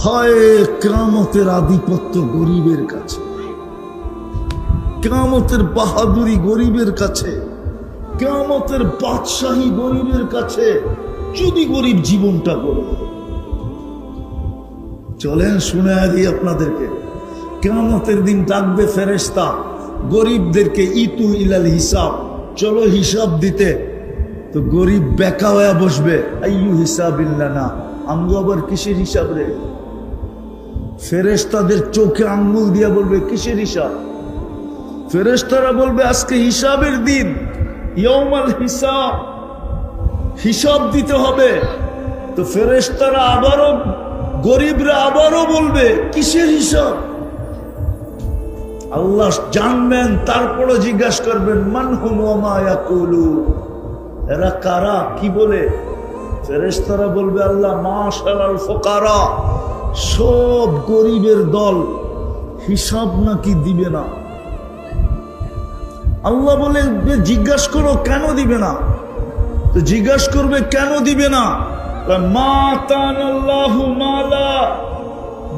হয় কিয়ামতের আধিপত্য গরিবের কাছে, কিয়ামতের বাহাদুরি গরিবের কাছে, কিয়ামতের বাদশাহী গরিবের কাছে, যদি গরিব জীবনটা গড়ে। চলেন শুনে দিই আপনাদেরকে, কিয়ামতের দিন ডাকবে ফেরেশতা গরিবদেরকে, ইতু ইলাল হিসাব, চলো হিসাব দিতে। তো গরিব বেকা হয়ে বসবে, আইয়ু হিসাবিল্লানা, আমগো আবার কিসের হিসাব রে? ফেরেশতাদের চোখে আঙ্গুল দিয়া বলবে কিসের হিসাব? ফেরেশতারা বলবে আজকে হিসাবের দিন, ইয়াউমাল হিসাব, হিসাব দিতে হবে। তো ফেরেশতারা আবারও, গরিবরা আবারও বলবে কিসের হিসাব? আল্লাহ জানবেন, তারপরে জিজ্ঞাসা করবেন মান হুম ওয়া মা ইয়াকুলু, এরা কারা, কি বলে? ফেরেশতারা বলবে আল্লাহ মাশাআল ফুকারা, সব গরিবের দল, হিসাব নাকি দিবে না। আল্লাহ বলে জিজ্ঞাসা করো কেন দিবে না? তো জিজ্ঞাসা করবে কেন দিবে না? মা তানাল্লাহু মালা,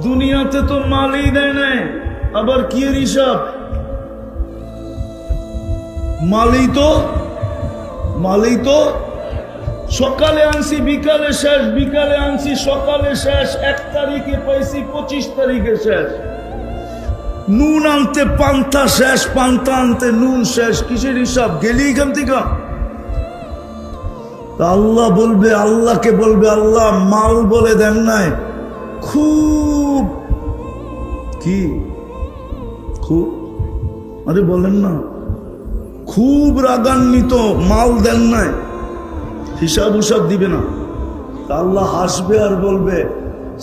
দুনিয়াতে তো মালই দেয় নাই, আবার কি এর হিসাব? মালই তো সকালে আনছি বিকালে শেষ, বিকালে আনছি সকালে শেষ, 1 তারিখে পাইছি 25 তারিখে শেষ। নুন আনতে পান্তা শেষ, পান্তা আনতে নুন শেষ, কিসের হিসাব? গেলি এখান থেকে। আল্লাহ বলবে, আল্লাহকে বলবে আল্লাহ মাল বলে দেন নাই, খুব কি খুব, আরে বলেন না, খুব রাগান্বিত, মাল দেন নাই, হিসাব উসাব দিবে না। আল্লাহ হাসবে আর বলবে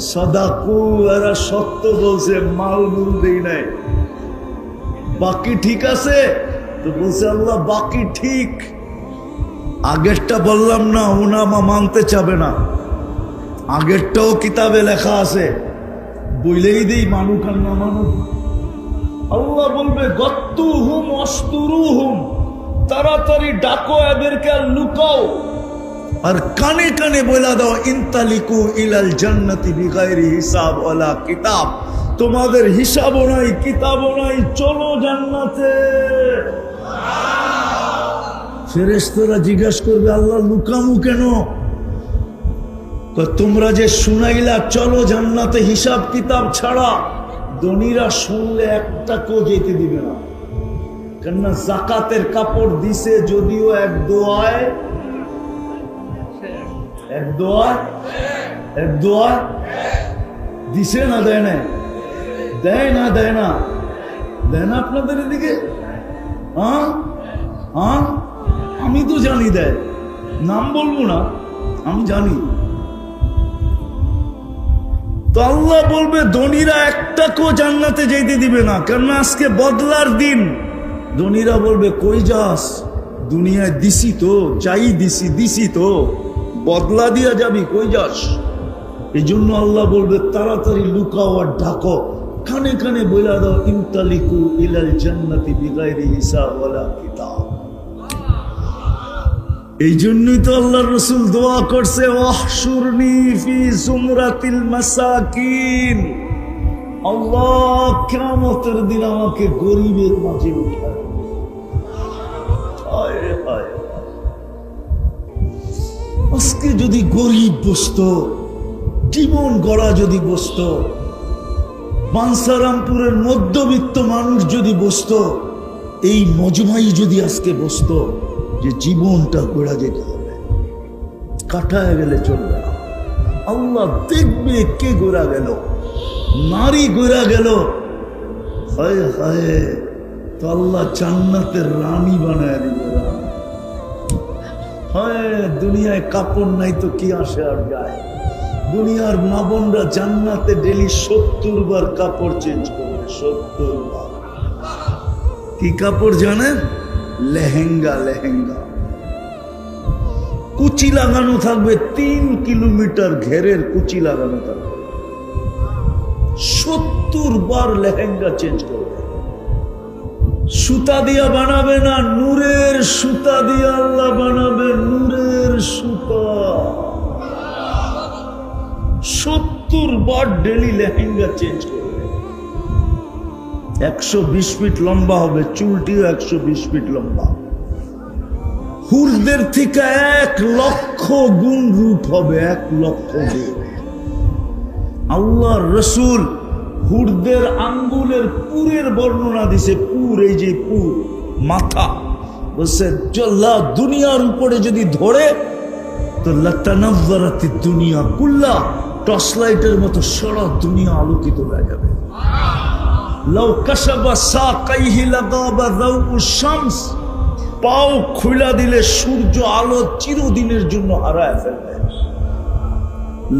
সাদাকু, এরা সত্য বলছে, মাল মুল দেই নাই, বাকি ঠিক আছে। তো বলছে আল্লাহ বাকি ঠিক, আগেরটা বললাম না, উনামা মানতে চাবে না, আগেরটাও কিতাবে লেখা আছে, বইলেই দেই, মানুক আর না মানুক। আল্লাহ বলবে গত্তুহুম অস্তুরুহুম, তাড়াতাড়ি ডাকো এদেরকে আর লুকাও, আর কানে কানে বলে দাও ইনতালিকু ইলাল জান্নাতি বিগাইরি হিসাব ওয়ালা কিতাব, তোমাদের হিসাবও নাই কিতাবও নাই, চলো জান্নাতে। ফেরেশতারা জিজ্ঞাসা করবে আল্লাহ লুকামু কেন? তোমরা যে শুনাইলা চলো জান্নাতে হিসাব কিতাব ছাড়া, ধনীরা শুনলে একটাকেও যেতে দিবে না। কেননা যাকাতের কাপড় দিছে যদিও এক দোয়ায় দিছে না, দেয় না, দেয় না, দেয় না, দেয় না আপনাদের এদিকে? হ্যাঁ হ্যাঁ, আমি তো জানি দেয়, নাম বলবো না, আমি জানি। তো আল্লাহ বলবে ধনীরা একটাকেও জান্নাতে যেতে দিবে না, কেননা আজকে বদলার দিন। ধনীরা বলবে কই যাস, দুনিয়ায় দিছি তো, চাই দিছি তো, বদলা দিয়া যাবি, কই যাস? এই জন্য আল্লাহ বলবে তাড়াতাড়ি লুকাও আর ঢাকো, কানে কানে বইলা দাও ইনতালিকু ইলাল জান্নাতি বিগাইরি হিসাব ওয়ালা কিতাব। এই জন্যই তো আল্লাহর রাসূল দোয়া করছে ওয়াহশুরনি ফি জুমরাতিল মাসাকিন, আল্লাহ কিয়ামতের দিন আমাকে গরিবের মাঝে উঠায়। হায় হায়, আজকে যদি গরিব বসতো, জীবন গড়া যদি বসতো, বাঞ্ছারামপুরের মধ্যবিত্ত মানুষ যদি বসতো, এই মজমাই যদি আজকে বসতো, যে জীবনটা গড়া যেতে হবে, কাটায় গেলে চলবে না। আল্লাহ দেখবে কে গড়া গেল, নারী গড়া গেল, হায় হায়, তো আল্লাহ জান্নাতের রানী বানায় দিবে। হায়, দুনিয়ায় কাপড় নাই তো কি আসে আর যায়? দুনিয়ার মা বোনরা জান্নাতে ডেলি 70 বার কাপড় চেঞ্জ করবে, 70 বার। কি কাপড় জানেন? লেহেঙ্গা, লেহেঙ্গা। কুচি লাগানো থাকবে, 3 কিলোমিটার ঘেরের কুচি লাগানো থাকবে, 70 বার লেহেঙ্গা চেঞ্জ করবে। সুতা দিয়া বানাবে না, নূরের সুতা দিয়া আল্লাহ বানাবে, নূরের সুতা। 70 70 বার ডেলি লেহেঙ্গা চেঞ্জ করবে। 120 ফিট লম্বা হবে, চুলটিও 120 ফিট লম্বা। হুরদের থেকে 1 লক্ষ গুণ রূপ হবে, 1 লক্ষ গুণ। আল্লাহর রসুল হুরদের আঙ্গুলের পুরের বর্ণনা দিছে। পুর, এই যে পুর, মাথা, বলছে দুনিয়ার উপরে যদি ধরে তো লাতানাজ্জারাতি দুনিয়া কুল্লা, টর্চ লাইটের মতো সারা দুনিয়া আলোকিত হয়ে যাবে। লাউ কাশাবা সাকাইহি লাগাবা যাউউশ শামস, পাও খুলা দিলে সূর্য আলো চিরদিনের জন্য হারায় ফেলবে।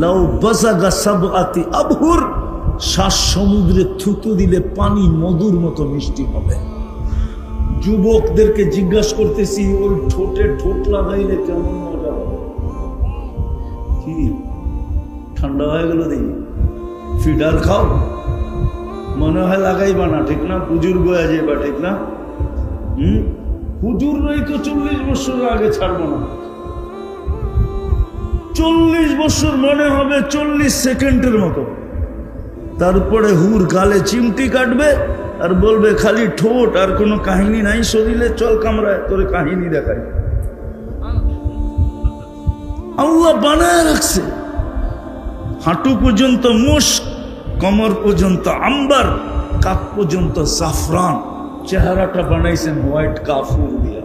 লাউ বাযাগা সাবআতি আবহুর, 7 সমুদ্রে থুতু দিলে পানি মধুর মতো মিষ্টি হবে। যুবকদেরকে জিজ্ঞাসা করতেছি, ওর ঠোঁটে ঠোঁট লাগাইলে কেমন মজা হবে? কি ঠান্ডা হয়ে গেল দেখি, ফিডার খাও, মনে হয় লাগাইবা না, ঠিক না? বুজুর্গ হয়ে যাইবা, ঠিক না? হুজুররাই তো 40 বছর আগে ছাড়বো না। 40 বছর মনে হবে 40 সেকেন্ডের মতো। তারপরে হুর গালে চিমটি কাটবে আর বলবে খালি ঠোঁট, আর কোনো কাহিনী নাই শরীরে, চল কামরায় তোরে কাহিনী দেখাই। আল্লাহ বানায় রাখছে, হাঁটু পর্যন্ত মুস্ক, কমর পর্যন্ত আম্বার, কাপ পর্যন্ত জাফরান, চেহারাটা বানাইছেন হোয়াইট কাফুর দিয়া।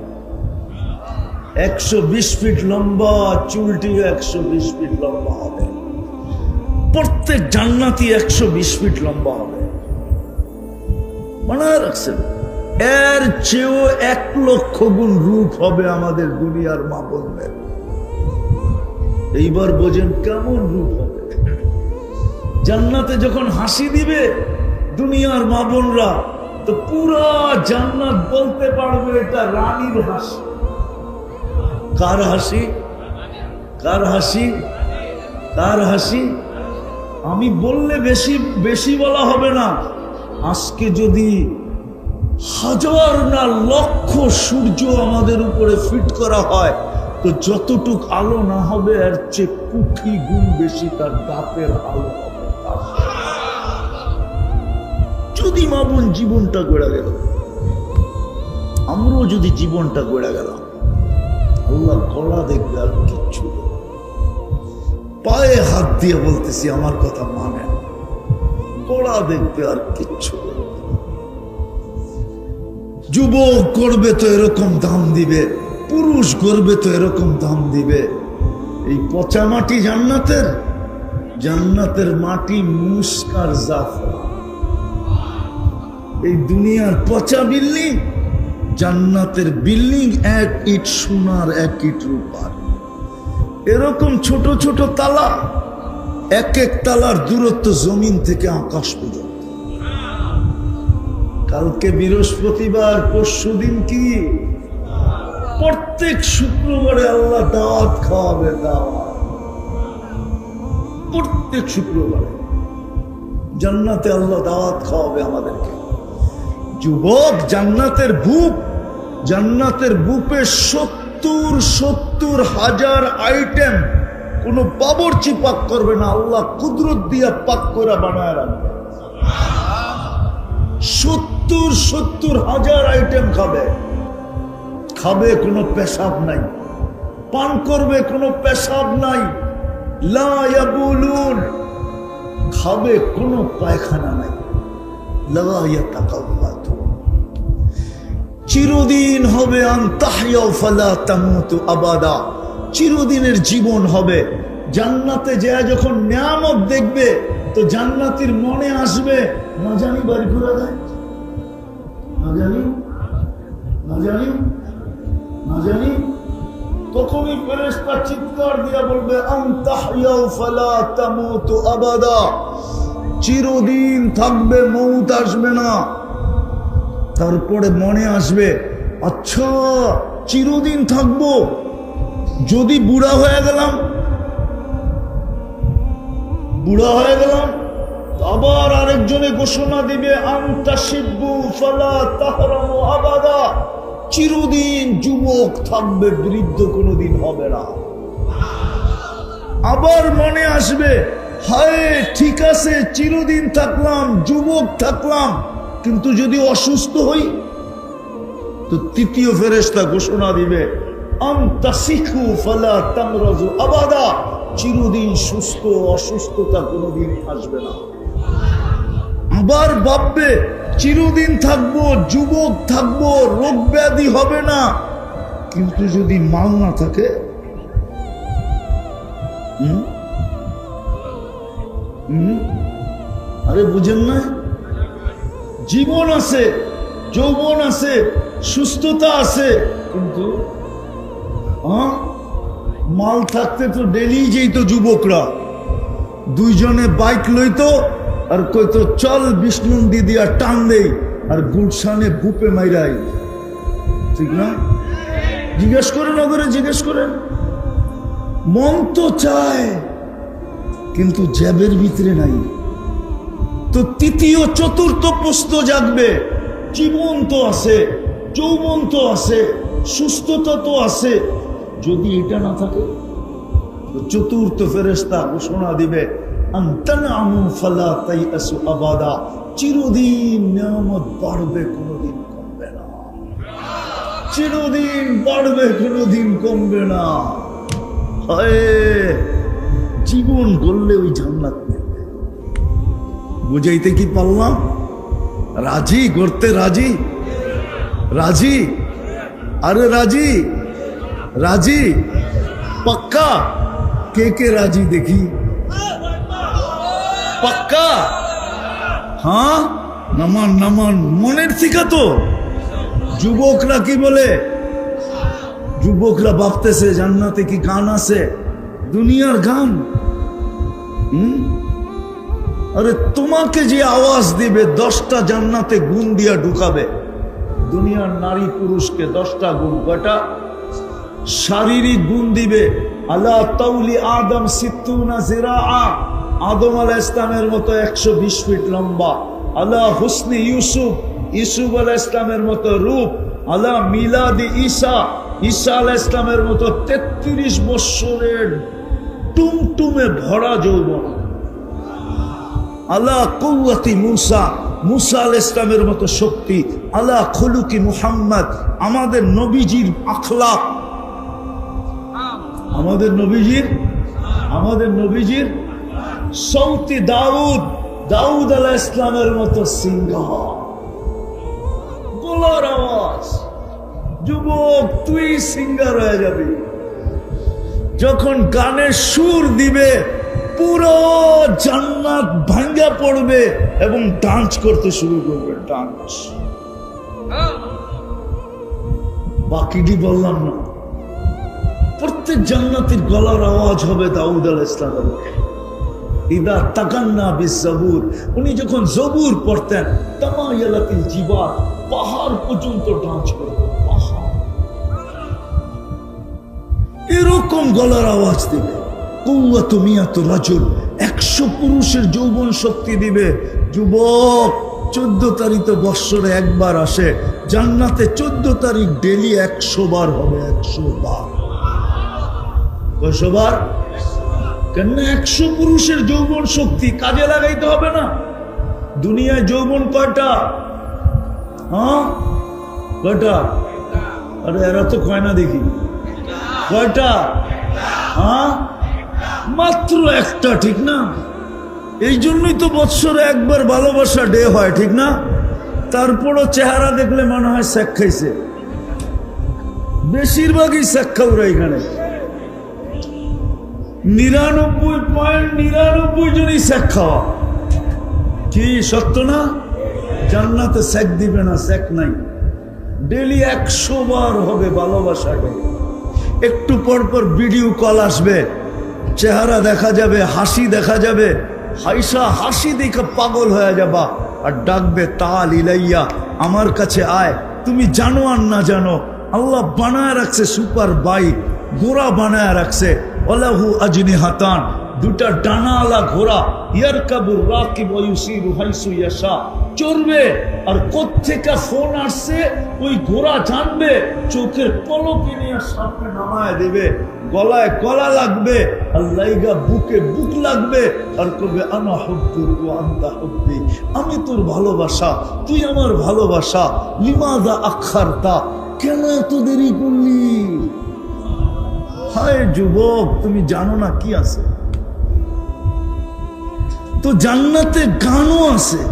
120 ফিট লম্বা, চুলটিও 120 ফিট লম্বা হবে। প্রত্যেক জান্নাতি 120 ফিট লম্বা হবে, বানায় রাখছেন। এর চেয়েও 1 লক্ষ গুণ রূপ হবে আমাদের দুনিয়ার মা বোনদের। এইবার বোঝেন কেমন রূপ হবে। জান্নাতে যখন হাসি দিবে দুনিয়ার মা বোনরা, তো পুরা জান্নাত বলতে পারবে এটা রানীর হাসি। কার হাসি? কার হাসি? কার হাসি? আমি বললে বেশি বেশি বলা হবে না। আজকে যদি 1000 না লক্ষ সূর্য আমাদের উপরে ফিট করা হয়, তো যতটুক আলো না হবে এর চেয়ে কোটি গুণ বেশি তার দাঁতের আলো হবে। যদি মা বোন জীবনটা গড়ে গেল, আমরাও যদি জীবনটা গড়ে গেলাম, আল্লাহ গলা দেখবে আর কিচ্ছু। পায়ে হাত দিয়ে বলতেছি, আমার কথা মানে, গলা দেখবে আর কিচ্ছু। যুবক করবে তো এরকম দাম দিবে, পুরুষ করবে তো এরকম দাম দিবে। এই পচা মাটি জান্নাতের, জান্নাতের মাটি মুস্কার জাফরান। এই দুনিয়ার পচা বিল্ডিং, জান্নাতের বিল্ডিং 1 ইট সোনার 1 ইট রূপার। এরকম ছোট ছোট তালা, 1 তালার দূরত্ব জমিন থেকে আকাশ পর্যন্ত। কালকে বৃহস্পতিবার, পরশুদিন কি? প্রত্যেক শুক্রবারে আল্লাহ দাওয়াত খাওয়াবে, দাওয়াত। প্রত্যেক শুক্রবারে জান্নাতে আল্লাহ দাওয়াত খাওয়াবে আমাদেরকে। যুবক, জান্নাতের বুক, জান্নাতের বুকে 70 হাজার আইটেম, কোনো বাবুর্চি পাক করবে না, আল্লাহ কুদরত দিয়া পাক করে বানায় রাখবে। 70 হাজার আইটেম খাবে, খাবে কোনো পেশাব নাই, পান করবে কোনো পেশাব নাই, লা ইয়াবুলুন, খাবে কোনো পায়খানা নাই, লা ইয়াতাকাওয়াতু। চিরদিন হবে আনতাহইয়া ফালা তামুতু আবাদা, চিরদিনের জীবন হবে। জান্নাতে যায় যখন নিয়ামত দেখবে, তো জান্নাতীর মনে আসবে, না জানি বাড়ি ঘুরা যায়, না জানি, না জানি, না জানি। তখনই ফেরেশতা চিৎকার দিয়া বলবে, আনতাহইয়া ফালা তামুতু আবাদা, চিরদিন থাকবে, মউত আসবে না। তারপরে মনে আসবে, আচ্ছা চিরদিন থাকবো, যদি বুড়া হয়ে গেলাম, বুড়া হয়ে গেলাম, আবার আরেকজনে ঘোষণা দিবে, আনতাশিব্বু ফালা তাহরামু আবাদা, চিরদিন যুবক থাকবে, বৃদ্ধ কোনোদিন হবে না। আবার মনে আসবে, হায় ঠিক আছে চিরদিন থাকলাম, যুবক থাকলাম, কিন্তু যদি অসুস্থ হই, তো তৃতীয় ফেরেশতা ঘোষণা দিবে আনতাসিখু ফালা তামরাজু আবাদা, চিরদিন সুস্থ, অসুস্থতা কোনোদিন আসবে না। আবার ভাববে চিরদিন থাকবো, যুবক থাকবো, রোগ ব্যাধি হবে না, কিন্তু যদি মাল না থাকে, আরে বুঝেন না, জীবন আছে, যৌবন আছে, সুস্থতা আছে, কিন্তু মাল থাকতে তো ডেলি যেত যুবকরা, দুইজনে বাইক লইতো আর কইতো চল বিষ্ণুন্দি দিয়া টান দেই, আর গুলশানে বুপে মাইরাই, ঠিক না? জিজ্ঞেস করেন ওদের, জিজ্ঞেস করেন। মন তো চায় কিন্তু জ্যাবের ভিতরে নাই। তো তৃতীয় চতুর্থ প্রশ্ন জাগবে, জীবন তো আছে, যৌবন তো আছে, সুস্থতা তো আছে, যদি এটা না থাকে, তো চতুর্থ ফেরেশতা ঘোষণা দিবে আনতানআমু ফালা তাইআসু আবাদা, চিরদিন নিয়ামত বাড়বে, কোনোদিন কমবে না, চিরদিন বাড়বে, কোনোদিন কমবে না। হায় জীবন গড়লে ওই জান্নাত মিলবে। বুঝাইতে কি পারলাম? রাজি গড়তে? রাজি? রাজি? আরে রাজি? রাজি? পাক্কা? কে কে রাজি দেখি? পাক্কা? হ্যাঁ, নামান নামান, মনের থেকে তো। যুবকরা কি বলে? যুবকরা ভাবতেছে জান্নাতে কি গান আছে? দুনিয়ার গান। আরে তোমাকে যে আওয়াজ দিবে 10টা জান্নাতে গুণ দিয়া ঢুকাবে। দুনিয়ার নারী পুরুষকে 10টা গুণ, কয়টা? শারীরিক গুণ দিবে। আলা তাউলি আদম সিত্তুনা জিরাআ, আদম আলাইহিস সালামের মতো 120 ফিট লম্বা। আলা হুসনি ইউসুফ, ইউসুফ আলাইহিস সালামের মতো রূপ। আলা মিলাদি ঈসা, ঈসা আলাইহিস সালামের মতো 33 বছরের টুমটুমে ভরা যৌবন। আলা কুওয়াতি মুসা, মুসা আলাইহিস সালামের মতো শক্তি। আলা খুলুকি মুহাম্মদ, আমাদের নবীজির আখলাক, আমাদের নবীজির সৌতি দাউদ, দাউদ আলাইহিস সালামের মতো সিংহ, গলার আওয়াজ। যুবক তুই সিঙ্গার হয়ে যাবি। যখন গানের সুর দিবে পুরো জান্নাত ভাঙ্গা পড়বে এবং ডান্স করতে শুরু করবে, ডান্স। বাকিটি বললাম না, প্রত্যেক জান্নাতের গলার আওয়াজ হবে দাউদ আলাইহিস সালাম। ইদা তাকান্না বিজবুর, উনি যখন জবুর পড়তেন, তামায়ালাতিল জিবাল, পাহাড় পর্যন্ত ডান্স করতেন। এরকম গলার আওয়াজ দিবে। কুওয়াতু মিয়াতু রাজুল, 100 পুরুষের যৌবন শক্তি দিবে। যুবক 14 তারিখ তো বৎসরে একবার আসে, জান্নাতে 14 তারিখ ডেলি 100 বার হবে। 100 বার। কয়শো বার? কেন? 100 পুরুষের যৌবন শক্তি কাজে লাগাইতে হবে না? দুনিয়ায় যৌবন কয়টা? হ্যাঁ কয়টা? আরে এরা তো কয় না দেখি। কয়টা? হ্যাঁ মাত্র একটা, ঠিক না? এই জন্যই তো বৎসরে একবার ভালোবাসা ডে হয়, ঠিক না? তারপরও চেহারা দেখলে মনে হয় শেখ খাইছে। বেশিরভাগই শেখ খাওয়া এখানে, 99.99 জনই শেখ খাওয়া। কি সত্য না? জান্নাতে শেখ দিবে না, শেখ নাই। ডেলি 100 বার হবে ভালোবাসা ডে। একটু পর পর ভিডিও কল আসবে, চেহারা দেখা যাবে, হাসি দেখা যাবে, হাইসা হাসি দেখে পাগল হয়ে যাবা। আর ডাকবে তাল ইলাইয়া, আমার কাছে আয়। তুমি জানো আর না জানো, আল্লাহ বানায় রাখছে সুপার বাইক, ঘোড়া বানায় রাখছে। ওয়ালাহু আজনিহাতান, 2টা ডানাওয়ালা ঘোড়া। ইয়ারকাবুর রাকিব ওয়া ইউসিরু হাইসু ইয়াশা, চড়বে। আর কোত্থেকে ফোন আসছে ওই ঘোড়া জানবে, চোখের পলকে নিয়ে সামনে নামায় দেবে। গলায় গলা লাগবে, আর লাইগা বুকে বুক লাগবে, আর কবে আনা হুব্বুক ওয়া আনতা হুব্বি, আমি তোর ভালোবাসা, তুই আমার ভালোবাসা, লিমাযা আখারতা, কেন এত দেরি করলি? হায় যুবক, তুমি জানো না কি আছে? তো জান্নাতে গানও আছে,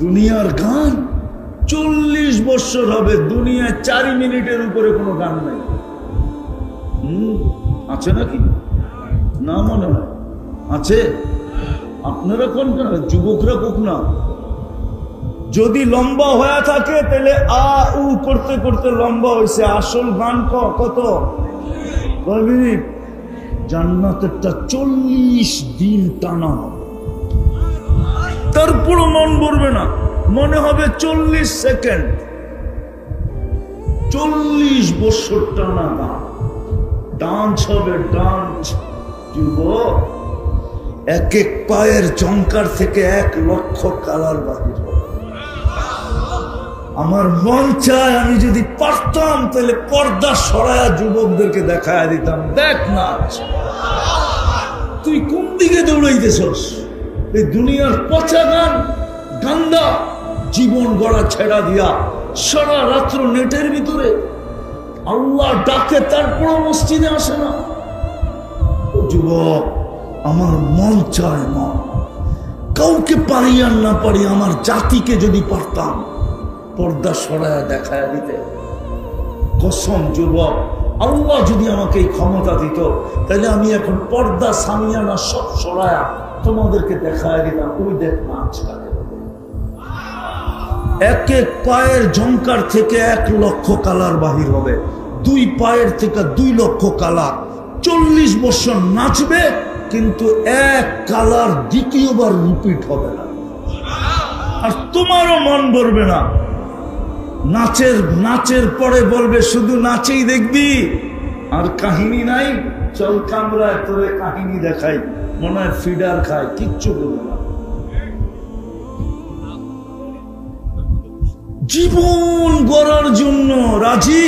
দুনিয়ার গান 40 বছর হবে, দুনিয়ায় 4 মিনিটের উপরে কোনো গান নাই। আছে নাকি? না মনে হয় আছে। আপনারা কোন যুবকরা কোক না, যদি লম্বা হয়ে থাকে তাহলে আ উ করতে করতে লম্বা হয়েছে। আসল গান কত? কয় মিনিট? জান্নাতেরটা 40 দিন টানা হবে, তারপরও মন ভরবে না, মনে হবে 40 সেকেন্ড। 40 বছর টানা গান, ডান্স হবে, ডান্স। যুবক, এক এক পায়ের ঝংকার থেকে 1 লক্ষ কালার বাহির হবে। আমার মন চায় আমি যদি পারতাম তাহলে পর্দা সরায়া যুবকদেরকে দেখায় দিতাম, দেখ নাচ। তুই কোন দিকে দৌড়াইতেছস? এই দুনিয়ার পচা গান, গান্দা জীবন গড়া ছেড়া দিয়া সারা রাত্র নেটের ভিতরে। আল্লাহ ডাকে তারপর মসজিদে আসে না। যুবক, আমার মন চায় না, কাউকে পারি আর না পারি, আমার জাতিকে যদি পারতাম পর্দা সরায়া দেখায় দিতে। কসম যুবক, আল্লাহ যদি আমাকে এই ক্ষমতা দিত তাহলে আমি এখন পর্দা সামিয়ানা সব সরায়া তোমাদেরকে দেখায় দিতাম, ওই দেখ নাচ কাকে। এক এক পায়ের ঝংকার থেকে 1 লক্ষ কালার বাহির হবে, 2 পায়ের থেকে 2 লক্ষ কালার। 40 বছর নাচবে, কিন্তু 1 কালার দ্বিতীয়বার রিপিট হবে না, আর তোমারও মন ভরবে না। নাচের পরে বলবে শুধু নাচেই দেখবি, আর কাহিনী নাই। চল কামরায় তোরে কাহিনী দেখাই, মনে হয় ফিডার খায়, কিচ্ছু বলবে না। জীবন গড়ার জন্য রাজি?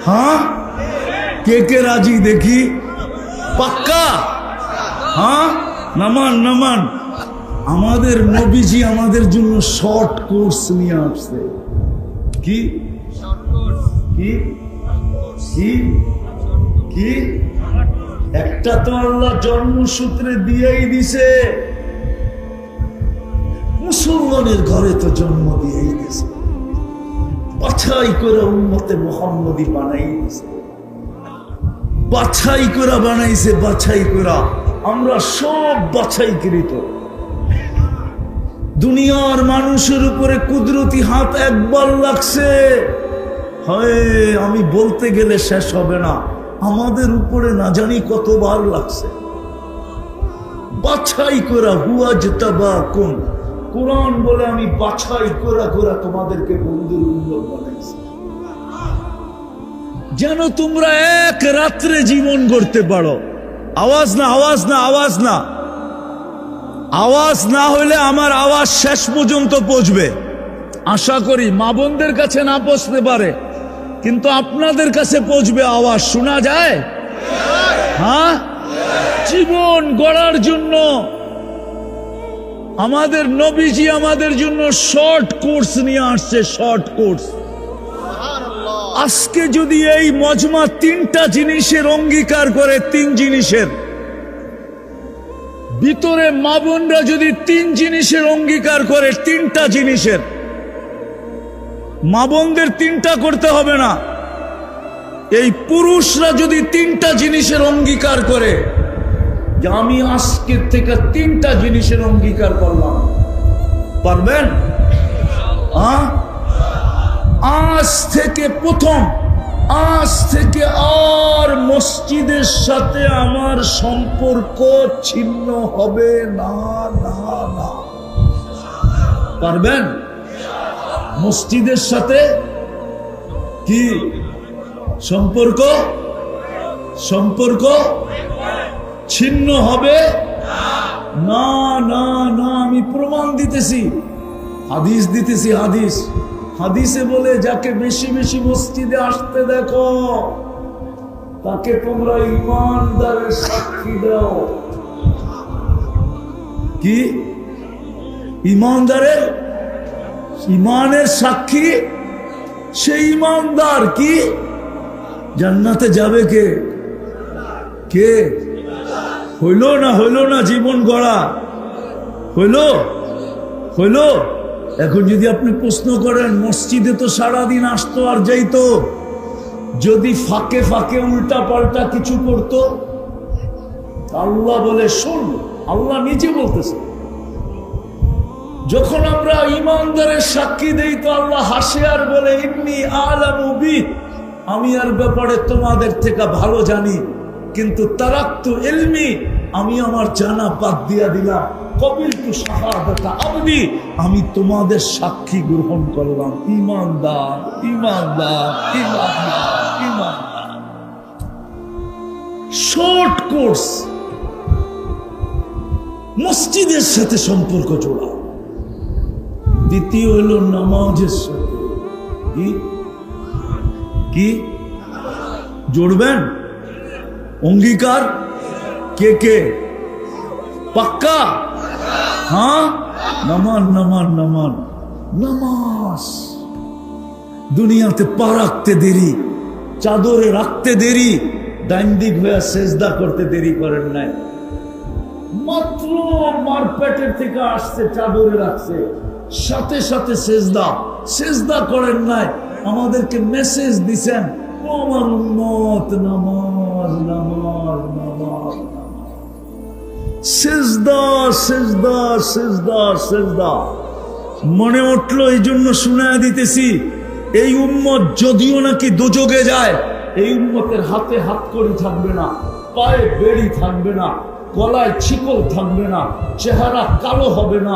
হ্যাঁ, কে কে রাজি দেখি? পাক্কা? হ্যাঁ, নামান নামান। আমাদের নবীজি আমাদের জন্য শর্ট কোর্স নিয়ে আসছে। কি কি কি কি? একটা তো আল্লাহ জন্মসূত্রে দিয়েই দিছে, মুসলমানের ঘরে তো জন্ম দিয়েই দিছে, বাছাই করে উম্মতে মুহাম্মদী বানাই দিছে, বাছাই করে বানাইছে, বাছাই করা। আমরা সব বাছাইকৃত। দুনিয়ার মানুষের উপরে কুদরতি হাত একবার লাগছে, হয় আমি বলতে গেলে শেষ হবে না। আমাদের উপরে না জানি কতবার লাগছে। বাছাই করা, হুয়া জতাবাকুম, কোরআন বলে আমি বাছাই করা করা তোমাদেরকে বন্ধুর উন্নত বানাইছি, যেন তোমরা এক রাত্রে জীবন গড়তে পারো। আওয়াজ না, আওয়াজ না, আওয়াজ না, আওয়াজ না হলে আমার আওয়াজ শেষ পর্যন্ত পৌঁছবে। আশা করি মা বোনদের কাছে না পৌঁছতে পারে, কিন্তু আপনাদের কাছে পৌঁছবে। আওয়াজ শোনা যায়? হ্যাঁ, জীবন গড়ার জন্য আমাদের নবীজি আমাদের জন্য শর্ট কোর্স নিয়ে আসছে, শর্ট কোর্স। আজকে যদি এই মজমা 3টা জিনিসের অঙ্গীকার করে, 3 জিনিসের ভিতরে মা বোনরা যদি 3 জিনিসের অঙ্গীকার করে, 3টা জিনিসের, মা বোনদের 3টা করতে হবে না, এই পুরুষরা যদি 3টা জিনিসের অঙ্গীকার করে যে আমি আজকের থেকে 3টা জিনিসের অঙ্গীকার করলাম, পারবেন? আজ থেকে প্রথম, আজ থেকে আর মসজিদের সাথে আমার সম্পর্ক ছিন্ন হবে না, না, না। পারবেন? মসজিদের সাথে কি সম্পর্ক? সম্পর্ক ছিন্ন হবে না, না, না। আমি প্রমাণ দিতেছি, হাদিস দিতেছি, হাদিস। হাদিসে বলে যাকে বেশি বেশি মসজিদে আসতে দেখো তাকে তোমরা ইমানদারের সাক্ষী দাও। কি ইমানদারের? ইমানের সাক্ষী। সে ইমানদার কি জান্নাতে যাবে কে? কে? হইল না জীবন গড়া? হইল। এখন যদি আপনি প্রশ্ন করেন, মসজিদে তো সারাদিন আসতো আর যাইতো, যদি ফাঁকে ফাঁকে উল্টা পাল্টা কিছু করতো? আল্লাহ বলে, শোন, আল্লাহ নিজে বলতেছে, যখন আমরা ইমানদারের সাক্ষী দেই তো আল্লাহ হাসে আর বলে, ইন্নী আলামু বি, আমি আর ব্যাপারে তোমাদের থেকে ভালো জানি, কিন্তু তারাক্তু ইলমি, আমি আমার জানা বাদ দিয়া দিলাম। কবিলতু শাহাদাতা আবদি, আমি তোমাদের সাক্ষী গ্রহণ করলাম। ইমানদার, ইমানদার, ইমানদার, ইমানদার। শর্ট কোর্স, মসজিদের সাথে সম্পর্ক জোড়া। দ্বিতীয় হলো নামাজের সাথে। কি জুড়বেন? অঙ্গীকার কে কে? পাক্কা? হ্যাঁ, নামাজ। দুনিয়াতে পা রাখতে দেরি, চাদরে রাখতে দেরি, ডাইন দিক হয়ে সেজদা করতে দেরি করেন নাই। মাত্র মারপেটের থেকে আসছে, চাদরে রাখছে, সাথে সাথে সেজদা করেন নাই। আমাদেরকে মেসেজ দিছেন, ও আমার উম্মত, নামাজ। সেজদা। মনে উঠলো, এই জন্য শুনায়া দিতেছি, এই উম্মত যদিও নাকি দোজগে যায়, এই উম্মতের হাতে হাতকড়ি থাকবে না, পায়ে বেড়ি থাকবে না, গলায় ছিকল থাকবে না, চেহারা কালো হবে না।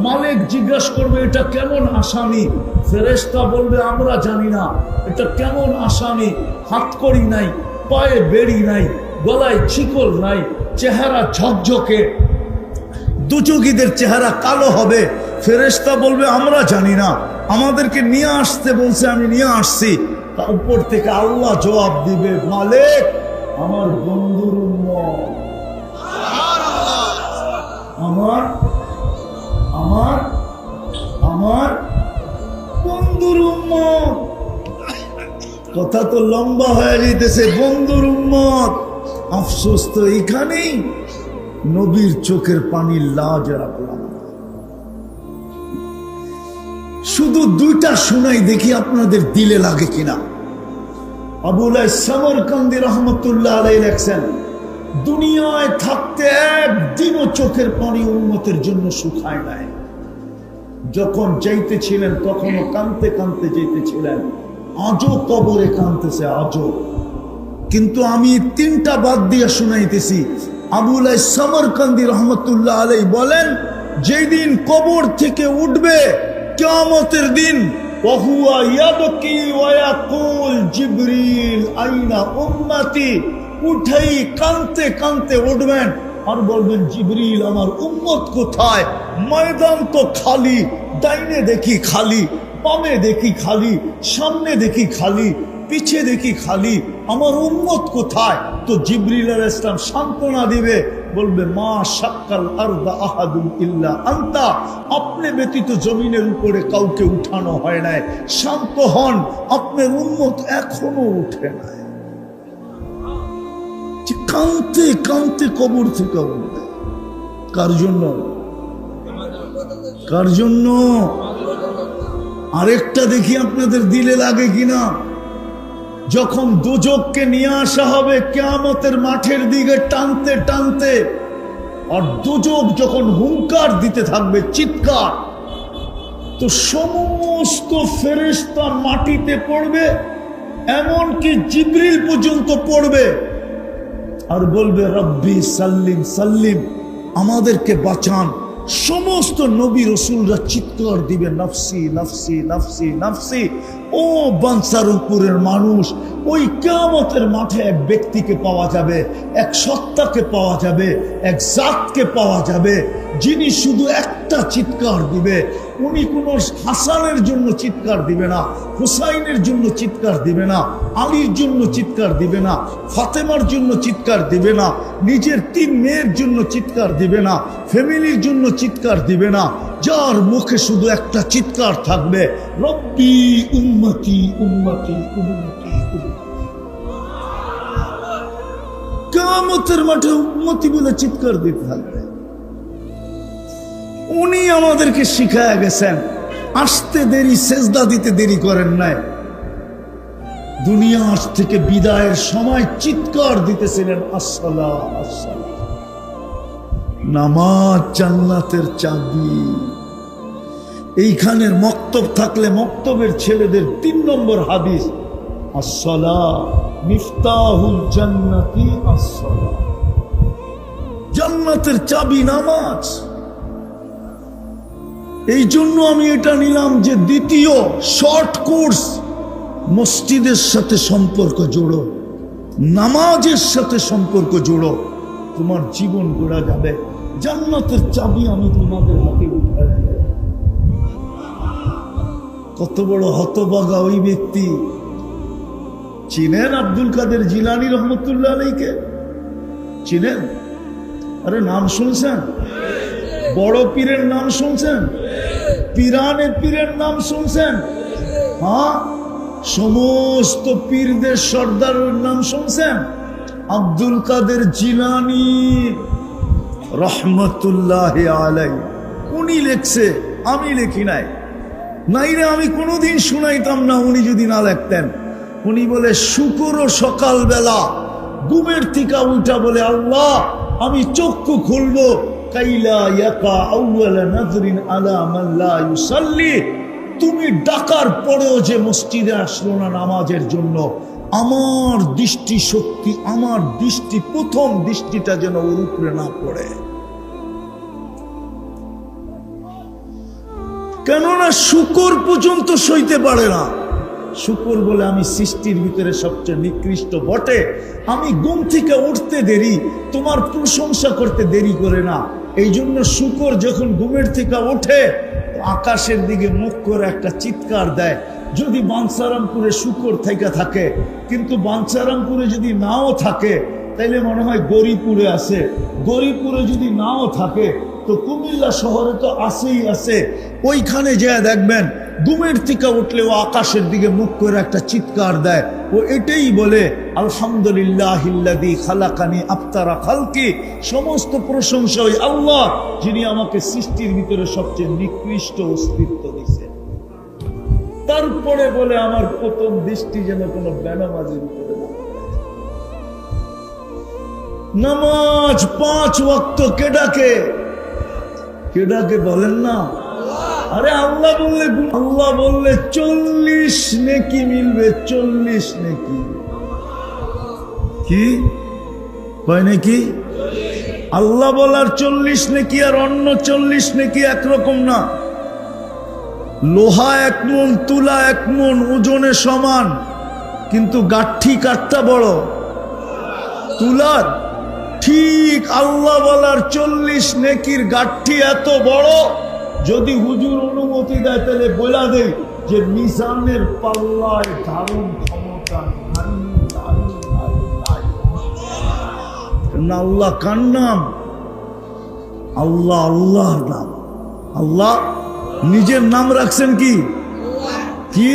মালিক জিজ্ঞাসা করবে, এটা কেমন আসামি? ফেরেশতা বলবে, আমরা জানি না এটা কেমন আসামি। হাতকড়ি নাই, পায়ে বেড়ি নাই, গলায় ছিকল নাই, চেহারা ঝকঝকে, দুচকিদের চেহারা কালো হবে। ফেরেশতা বলবে, আমরা জানি না, আমাদেরকে নিয়ে আসতে বলছে, আমি নিয়ে আসছি। তা উপর থেকে আল্লাহ জবাব দিবে, মালিক, আমার বন্ধুর উম্মত, আমার বন্ধুর উম্মত। কথা তো লম্বা হয়ে যেতেছে। বন্ধুর উম্মত, আফসোস তো এখানেই, নবীর চোখের পানি লাজ রাখলাম। শুধু দুইটা শুনাই, দেখি আপনাদের দিলে লাগে কিনা। আবুল সামরকান্দি রহমতুল্লাহ আলাইহি লেখছেন, দুনিয়ায় থাকতে একদিনও চোখের পানি উম্মতের জন্য শুকায় নাই। যখন যাইতেছিলেন তখনও কাঁদতে কাঁদতে যাইতেছিলেন, আজও কবরে কাঁদতেছে, আজও। কিন্তু আমি তিনটা বাদ দিয়ে শুনাইতেছি। আবুল সামরকান্দি রহমতুল্লাহ আলাইহি বলেন, যেই দিন কবর থেকে উঠবে কিয়ামতের দিন, ওয়াহুয়া ইয়াবকি ওয়া ইয়াকুল জিবরিল আইনা উম্মতি, উঠেই কাঁদতে কাঁদতে উঠবেন আর বলবেন, জিবরিল, আমার উম্মত কোথায়? ময়দান তো খালি, ডাইনে দেখি খালি, বামে দেখি খালি, সামনে দেখি খালি, পিছে দেখি খালি, আমার উম্মত কোথায়? তো জিবরিল আলাইহিস সালাম সান্ত্বনা দিবে, বলবে, মা শাক্কাল আরদা আহাদুন ইল্লা আনতা, আপনি ব্যতীত জমিনের উপরে কাউকে উঠানো হয় নাই, শান্ত হন, আপনার উম্মত এখনো উঠে নাই। কাঁদতে কাঁদতে কবর থেকে উঠবে। কার জন্য? কার জন্য? আরেকটা দেখি আপনাদের দিলে লাগে কিনা। যখন দুজককে নিয়ে আসা হবে কিয়ামতের মাঠের দিকে টানতে টানতে, আর দুজক যখন হুঙ্কার দিতে থাকবে, চিৎকার, তো সমস্ত ফেরেশতা মাটিতে পড়বে, এমনকি জিবরিল পর্যন্ত পড়বে আর বলবে, রব্বি সাল্লিম সাল্লিম, আমাদেরকে বাঁচান। সমস্ত নবী রসুলরা চিৎকার দিবে, নফসি নফসি নফসি নফসি। ও বাঞ্ছারপুরের মানুষ, ওই কিয়ামতের মাঠে এক ব্যক্তিকে পাওয়া যাবে, এক সত্তাকে পাওয়া যাবে, এক জাতকে পাওয়া যাবে, যিনি শুধু একটা চিৎকার দিবে। উনি কোনো হাসানের জন্য চিৎকার দিবে না, হুসাইনের জন্য চিৎকার দিবে না, আলীর জন্য চিৎকার দিবে না, ফাতেমার জন্য চিৎকার দিবে না, নিজের 3 মেয়ের জন্য চিৎকার দিবে না, ফ্যামিলির জন্য চিৎকার দিবে না। যার মুখে শুধু একটা চিৎকার থাকবে, রব্বি উম্মতি উম্মতি উম্মতি। কিয়ামতের মাঠে উম্মতি বলে চিৎকার দিতে থাকবে। উনি আমাদেরকে শিখায়া গেছেন, আসতে দেরি, সেজদা দিতে দেরি করেন নাই। দুনিয়া থেকে বিদায়ের সময় চিৎকার দিতেছিলেন, আসসালাহ আসসালাহ। নামাজ জান্নাতের চাবি। এইখানের মক্তব থাকলে মক্তবের ছেলেদের 3 নম্বর হাদিস, আসসালাহ মিফতাহুল জান্নাতি আসসালাহ। জান্নাতের চাবি নামাজ। এই জন্য আমি এটা নিলাম যে দ্বিতীয় শর্ট কোর্স, মসজিদের সাথে সম্পর্ক জোড়ো, নামাজের সাথে সম্পর্ক জোড়ো, তোমার জীবন গড়া যাবে। জান্নাতের চাবি আমি তোমাদের হাতে উঠাই দেব। কত বড় হতভাগা ওই ব্যক্তি। চিনেন আব্দুল কাদের জিলানী রহমতুল্লাহ আলাইকে? চিনেন? আরে নাম শুনছেন? বড় পীরের নাম শুনছেন? পীরানে পীরের নাম শুনছেন? হ্যাঁ, সমস্ত পীরদের সর্দারের নাম শুনছেন? আব্দুল কাদের জিলানী রহমতুল্লাহ আলাই উনি লেখছে, আমি লিখি নাই। নাইরে আমি কোনোদিন শুনাইতাম না উনি যদি না লিখতেন। উনি বলে শুক্র সকালবেলা ঘুমের থেকে উঠা বলে, আল্লাহ আমি চক্ষু খুলবো, কাইলা ইয়াকা আউয়ালা নাজরিন আলা মান লা ইউসাল্লি। তুমি ডাকার পরেও যে মসজিদে আসলো না নামাজের জন্য, আমার দৃষ্টি শক্তি, আমার দৃষ্টি, প্রথম দৃষ্টিটা যেন ওর উপরে না পড়ে। কেননা শুকর পর্যন্ত সইতে পারে না। শুকর বলে আমি সৃষ্টির ভিতরে সবচেয়ে নিকৃষ্ট বটে, আমি ঘুম থেকে উঠতে দেরি, তোমার প্রশংসা করতে দেরি করে না। এই জন্য শুকর যখন ঘুমের থেকে ওঠে আকাশের দিকে মুখ করে একটা চিৎকার দেয়। যদি বাঞ্ছারামপুরে শুকর থেকে থাকে, কিন্তু বাঞ্ছারামপুরে যদি নাও থাকে তাইলে মনে হয় গরিপুরে আছে, গরিপুরে যদি নাও থাকে তো কুমিল্লা শহরে তো আছেই আছে। ওইখানে যেয়ে দেখবেন ঘুমের থেকে উঠলে ও আকাশের দিকে মুখ করে একটা চিৎকার দেয়। ও এটাই বলে, আলহামদুলিল্লাহিল্লাযী খালাকানি আফতারা খালকি। সমস্ত প্রশংসা ওই আল্লাহ যিনি আমাকে সৃষ্টির ভিতরে সবচেয়ে নিকৃষ্ট অস্তিত্ব দিয়েছে। তারপরে বলে আমার প্রথম দৃষ্টি যেন কোনো বেনামাজির উপরে না। নামাজ 5 ওয়াক্ত কে ডাকে? কে ডাকে বলেন না? আরে আল্লাহ বললে, আল্লাহ বললে 40 নেকি মিলবে, 40 নেকি। কি কয় নাকি? আল্লাহ বলার 40 নেকি আর অন্য 40 নেকি একরকম না। লোহা 1 মণ, তুলা 1 মণ ওজনে সমান, কিন্তু গাঠি কাঠটা বড় তুলার। ঠিক আল্লাহ বলার 40 নেকির গাঠি এত বড়, যদি হুজুর অনুমতি দেয় তাহলে বলা দেয় যে মিজানের পাল্লায় ধারণ ক্ষমতা না। আল্লাহ কার নাম? আল্লাহ আল্লাহর নাম। আল্লাহ নিজের নাম রাখছেন কি? কি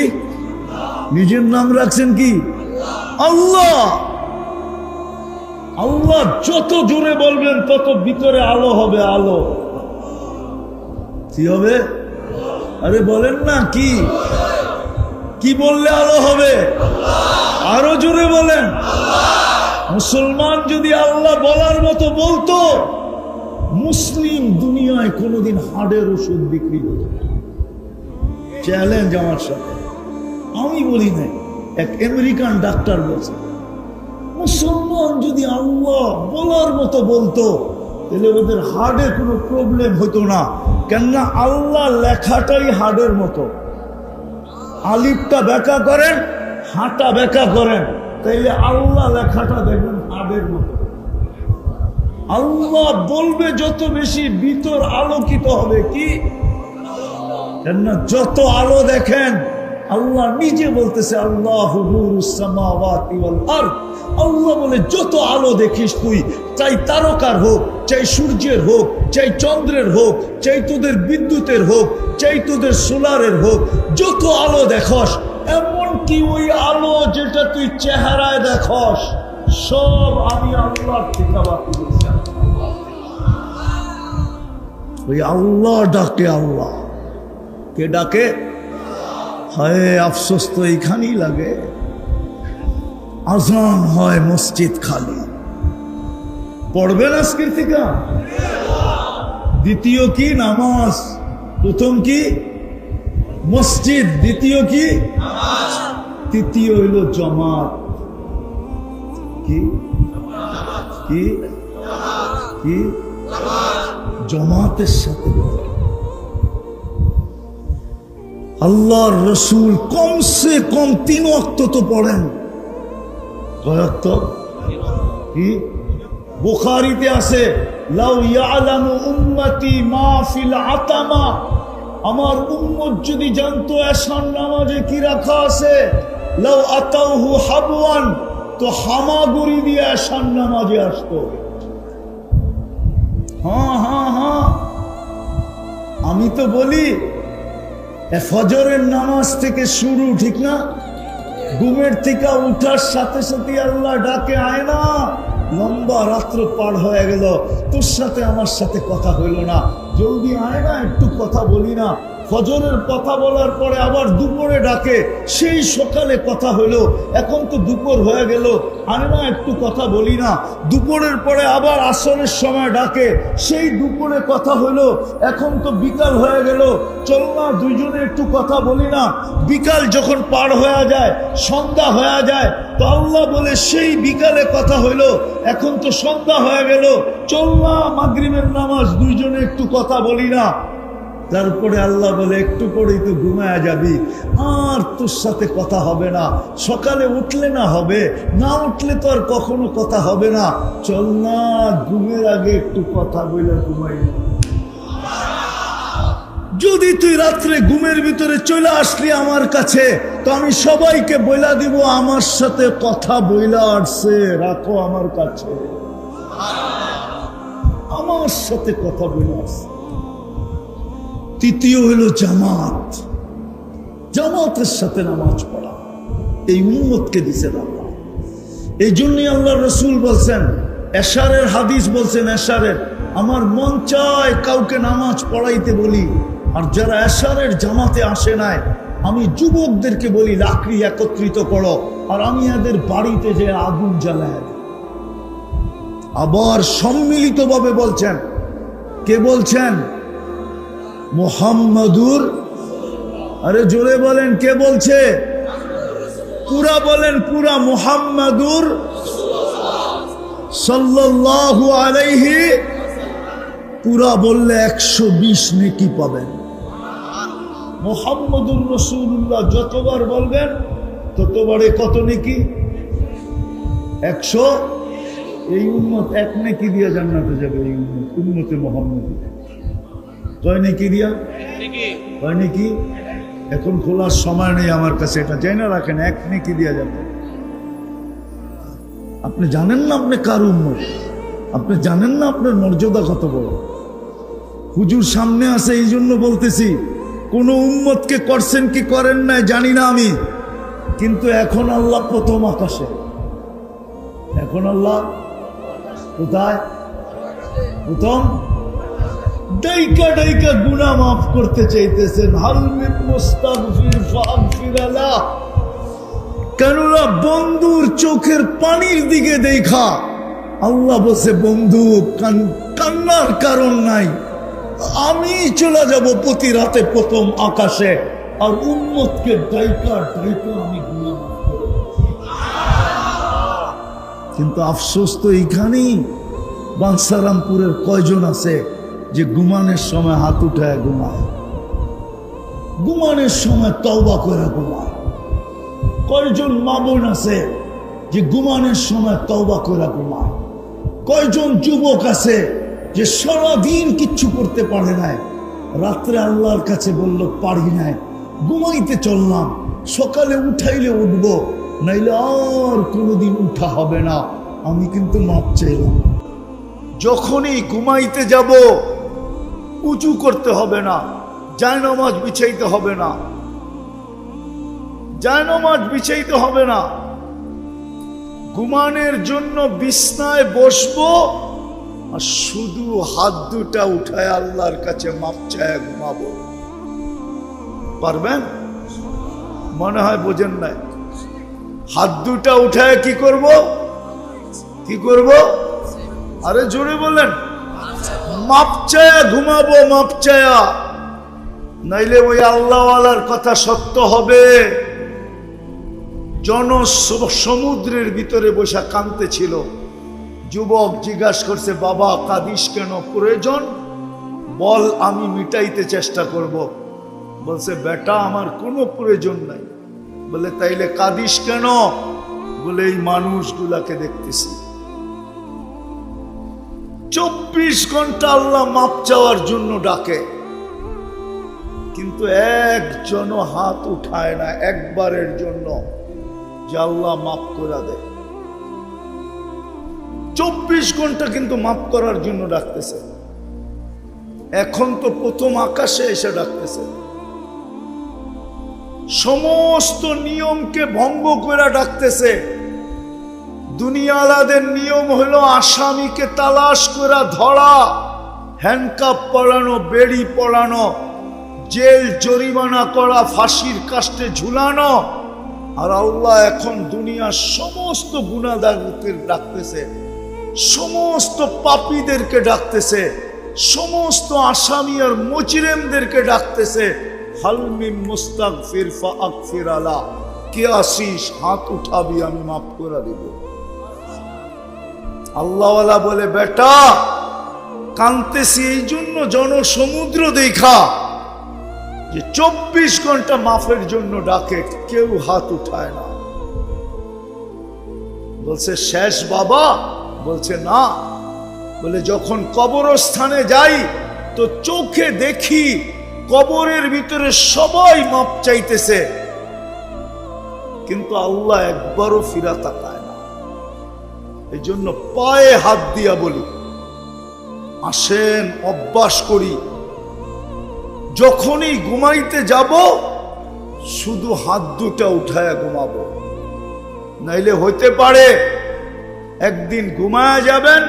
নিজের নাম রাখছেন কি? আল্লাহ। আল্লাহ যত জোরে বলবেন তত ভিতরে আলো হবে। আলো কি হবে? আরে বলেন না, কি কি বললে আলো হবে? আরো জোরে বলেন। মুসলমান যদি আল্লাহ বলার মতো বলতো, মুসলিম দুনিয়ায় কোনোদিন হাড়ের ওষুধ বিক্রি করবে না। চ্যালেঞ্জ আমার সাথে, আমি বলি নাই, এক আমেরিকান ডাক্তার বলছে, মুসলমান যদি আল্লাহ বলার মতো বলতো তাহলে ওদের হার্টে কোনো প্রবলেম হতো না। কেননা আল্লাহ লেখাটাই হার্টের মতো। আলিফটা ব্যাখ্যা করেন, হাঁটা ব্যাখ্যা করেন, তাইলে আল্লাহ লেখাটা দেখবেন হাড়ের মতো। আল্লাহ বলবে যত বেশি ভিতর আলোকিত হবে। কি না, যত আলো দেখেন, আল্লাহ নিজে বলতেছে আল্লাহু নূরুস সামাওয়াতি ওয়াল আরদ। আল্লাহ বলে যত আলো দেখিস তুই, চাই তারকার হোক, চাই সূর্যের হোক, চাই চন্দ্রের হোক, চাই তোদের বিদ্যুতের হোক, চাই তোদের সোলারের হোক, যত আলো দেখস, এমনকি ওই আলো যেটা তুই চেহারায় দেখস, সব আমি আল্লাহর থেকে বাকি দিয়েছি। ওই আল্লাহ ডাকে, আল্লাহ কে ডাকে? হায় আফসোস তো এইখানেই লাগে, আজান হয় মসজিদ খালি। পড়বেন আজকের থেকে? দ্বিতীয় কি নামাজ, প্রথম কি মসজিদ, দ্বিতীয় কি তৃতীয় হইল জামাত। কি কি কি জামাতের সাথে আল্লাহর রসুল কমসে কম 3 ওয়াক্ত তো পড়েন। কয় ওয়াক্ত? কি বুখারীতে আছে, লাউ ইয়ালামু উম্মতি মা ফিল আতামা, আমার উম্মত যদি জানতো এশার নামাজে কি রাখা আছে, লাউ আতাউহু হাবওয়ান, তো হামাগুড়ি দিয়ে এশার নামাজে আসতো। হ্যাঁ হ্যাঁ হ্যাঁ, আমি তো বলি ফজরের নামাজ থেকে শুরু, ঠিক না? ঘুমের থেকে উঠার সাথে সাথে আল্লাহ ডাকে, আয় না, লম্বা রাত্র পার হয়ে গেল, তোর সাথে আমার সাথে কথা হইল না, জলদি আয় না, একটু কথা বলি না। ফজরের কথা বলার পরে আবার দুপুরে ডাকে, সেই সকালে কথা হইলো, এখন তো দুপুর হয়ে গেল, আয় না একটু কথা বলি না। দুপুরের পরে আবার আসরের সময় ডাকে, সেই দুপুরে কথা হইলো, এখন তো বিকাল হয়ে গেল, চল না দুইজনে একটু কথা বলি না। বিকাল যখন পার হয়ে যায়, সন্ধ্যা হয়ে যায়, তো আল্লাহ বলে সেই বিকালে কথা হইলো, এখন তো সন্ধ্যা হয়ে গেল, চল না মাগরিবের নামাজ দুইজনে একটু কথা বলি না। তারপরে আল্লাহ বলে একটু পরেই তো ঘুমায়া যাবি, আর তোর সাথে কথা হবে না, সকালে উঠলে না হবে, না উঠলে তো আর কখনো কথা হবে না, চল না ঘুমের আগে একটু কথা বলে ঘুমাই। যদি তুই রাত্রে ঘুমের ভিতরে চলে আসলি আমার কাছে, তো আমি সবাইকে বইলা দিব আমার সাথে কথা বইলা আসছে, রাখো আমার কাছে, আমার সাথে কথা বইলা আসছে। তৃতীয় হলো জামাত, জামাতের সাথে নামাজ পড়া, এই উম্মতকে দিছেন আল্লাহ। এই জন্যই আল্লাহ রসুল বলছেন, এশারের হাদিস বলছেন, এশারের আমার মন চায় কাউকে নামাজ পড়াইতে বলি, আর যারা এশারের জামাতে আসে নাই, আমি যুবকদেরকে বলি লাকড়ি একত্রিত করো, আর আমি এদের বাড়িতে যে আগুন জ্বালায়। আবার সম্মিলিতভাবে বলছেন, কে বলছেন? মুহাম্মাদুর, আরে জোরে বলেন, কে বলছে? পুরা বলেন, পুরা মুহাম্মাদুর সাল্লাল্লাহু আলাইহি, পুরা বললে 120 নেকি পাবেন। মুহাম্মাদুর রাসূলুল্লাহ যতবার বলবেন ততবারে কত নেকি? 100। এই উম্মত 1 নেকি দিয়ে জান্নাতে যাবে। এই উম্মতে মুহাম্মদ কয় নেকি দিয়া? কয় নেকি? এখন খোলার সময় নেই আমার কাছে, এটা জেনে রাখেন, 1 নেকি দিয়া যাবে। আপনি জানেন না আপনি কার উম্মত, আপনি জানেন না আপনার মর্যাদা কত বড়। হুজুর সামনে আছে এই জন্য বলতেছি, কোন উম্মতকে করছেন কি করেন নাই জানি না আমি, কিন্তু এখন আল্লাহ প্রথম আকাশে। এখন আল্লাহ কোথায়? প্রথম। ডাইকা ডাইকা গুনাহ মাফ করতে চাইতেছেন, হাল মিন মুস্তাগফির ফাগফির লাহ। কেননা বন্ধুর চোখের পানির দিকে দেখা আল্লাহ বলছে, বন্ধু কান্নার কারণ নাই, আমি চলে যাব প্রতি রাতে প্রথম আকাশে, আর উম্মতকে ডাইকা ডাইকা আমি গুনাহ মাফ করব। কিন্তু আফসোস তো এইখানেই, বাঞ্ছারামপুরের কয়জন আছে যে ঘুমানোর সময় হাত উঠায় ঘুমায়? ঘুমানোর সময় তওবা করে ঘুমায়? কয়জন মা বোন আছে যে ঘুমানোর সময় তওবা করে ঘুমায়? কয়জন যুবক আছে যে সারাদিন কিচ্ছু করতে পারে নাই, রাত্রে আল্লাহর কাছে বলল পারি নাই, ঘুমাইতে চললাম, সকালে উঠাইলে উঠবো, নাইলে আর কোনোদিন উঠা হবে না, আমি কিন্তু মাপ চাইলাম। যখনই ঘুমাইতে যাব উঁচু করতে হবে না, জায়নামাজ বিছাইতে হবে না, জায়নামাজ বিছাইতে হবে না। ঘুমানোর জন্য বিছনায় বসবো আর শুধু হাত দুটা উঠায় আল্লাহর কাছে মাপ চায় ঘুমাবো। পারবেন? মনে হয় বোঝেন নাই। হাত দুটা উঠায় কি করব? কি করব? আরে জোরে বলেন। মাপ চায়া ঘুমাবো, মাপ চায়া, নাইলে ওই আল্লাহওয়ালার কথা সত্য হবে। সমুদ্রের ভিতরে বসে কাঁদতে ছিল, যুবক জিজ্ঞাসা করছে, বাবা কাঁদিস কেন? প্রয়োজন বল, আমি মিটাইতে চেষ্টা করব। বলছে, বেটা আমার কোনো প্রয়োজন নাই। বলে, তাইলে কাঁদিস কেন? বলে, এই মানুষগুলাকে দেখতেছি 24 ঘন্টা আল্লাহ মাপ চাওয়ার জন্য ডাকে, কিন্তু একজনও হাত উঠায় না একবারের জন্য যে আল্লাহ মাফ করে দেয়। 24 ঘন্টা কিন্তু মাফ করার জন্য ডাকতেছে। এখন তো প্রথম আকাশে এসে ডাকতেছে, সমস্ত নিয়মকে ভঙ্গ করে ডাকতেছে। দুনিয়ালাদের নিয়ম হলো আসামিকে তালাশ করে ধরা, হ্যান্ডকাপ পরানো, বেড়ি পরানো, জেল জরিমানা করা, ফাঁসির কাস্টে ঝুলানো। আর আল্লাহ এখন দুনিয়ার সমস্ত গুনাহগারকে ডাকতেছে, সমস্ত পাপীদেরকে ডাকতেছে, সমস্ত আসামি আর মুজরিমদেরকে ডাকতেছে। হাল মিন মুস্তাগফির ফাগফির আলা, কে আসিস? হাত উঠাবি, আমি মাফ করে দিব। আল্লাহওয়ালা বলে, বেটা কাঁদতেছি এই জন্য জনসমুদ্র দেখা যে 24 ঘন্টা মাফের জন্য ডাকে, কেউ হাত উঠায় না। বলছে, শেষ বাবা? বলছে, না। বলে, যখন কবরস্থানে যাই তো চোখে দেখি কবরের ভিতরে সবাই মাপ চাইতেছে, কিন্তু আল্লাহ একবারও ফিরা তাকায় না। এই জন্য পায়ে হাত দিয়া বলি, আসেন অভ্যাস করি, যখনই ঘুমাইতে যাব শুধু হাত দুটা উঠায় ঘুমাবো। নাইলে হইতে পারে একদিন ঘুমায়া যাবেন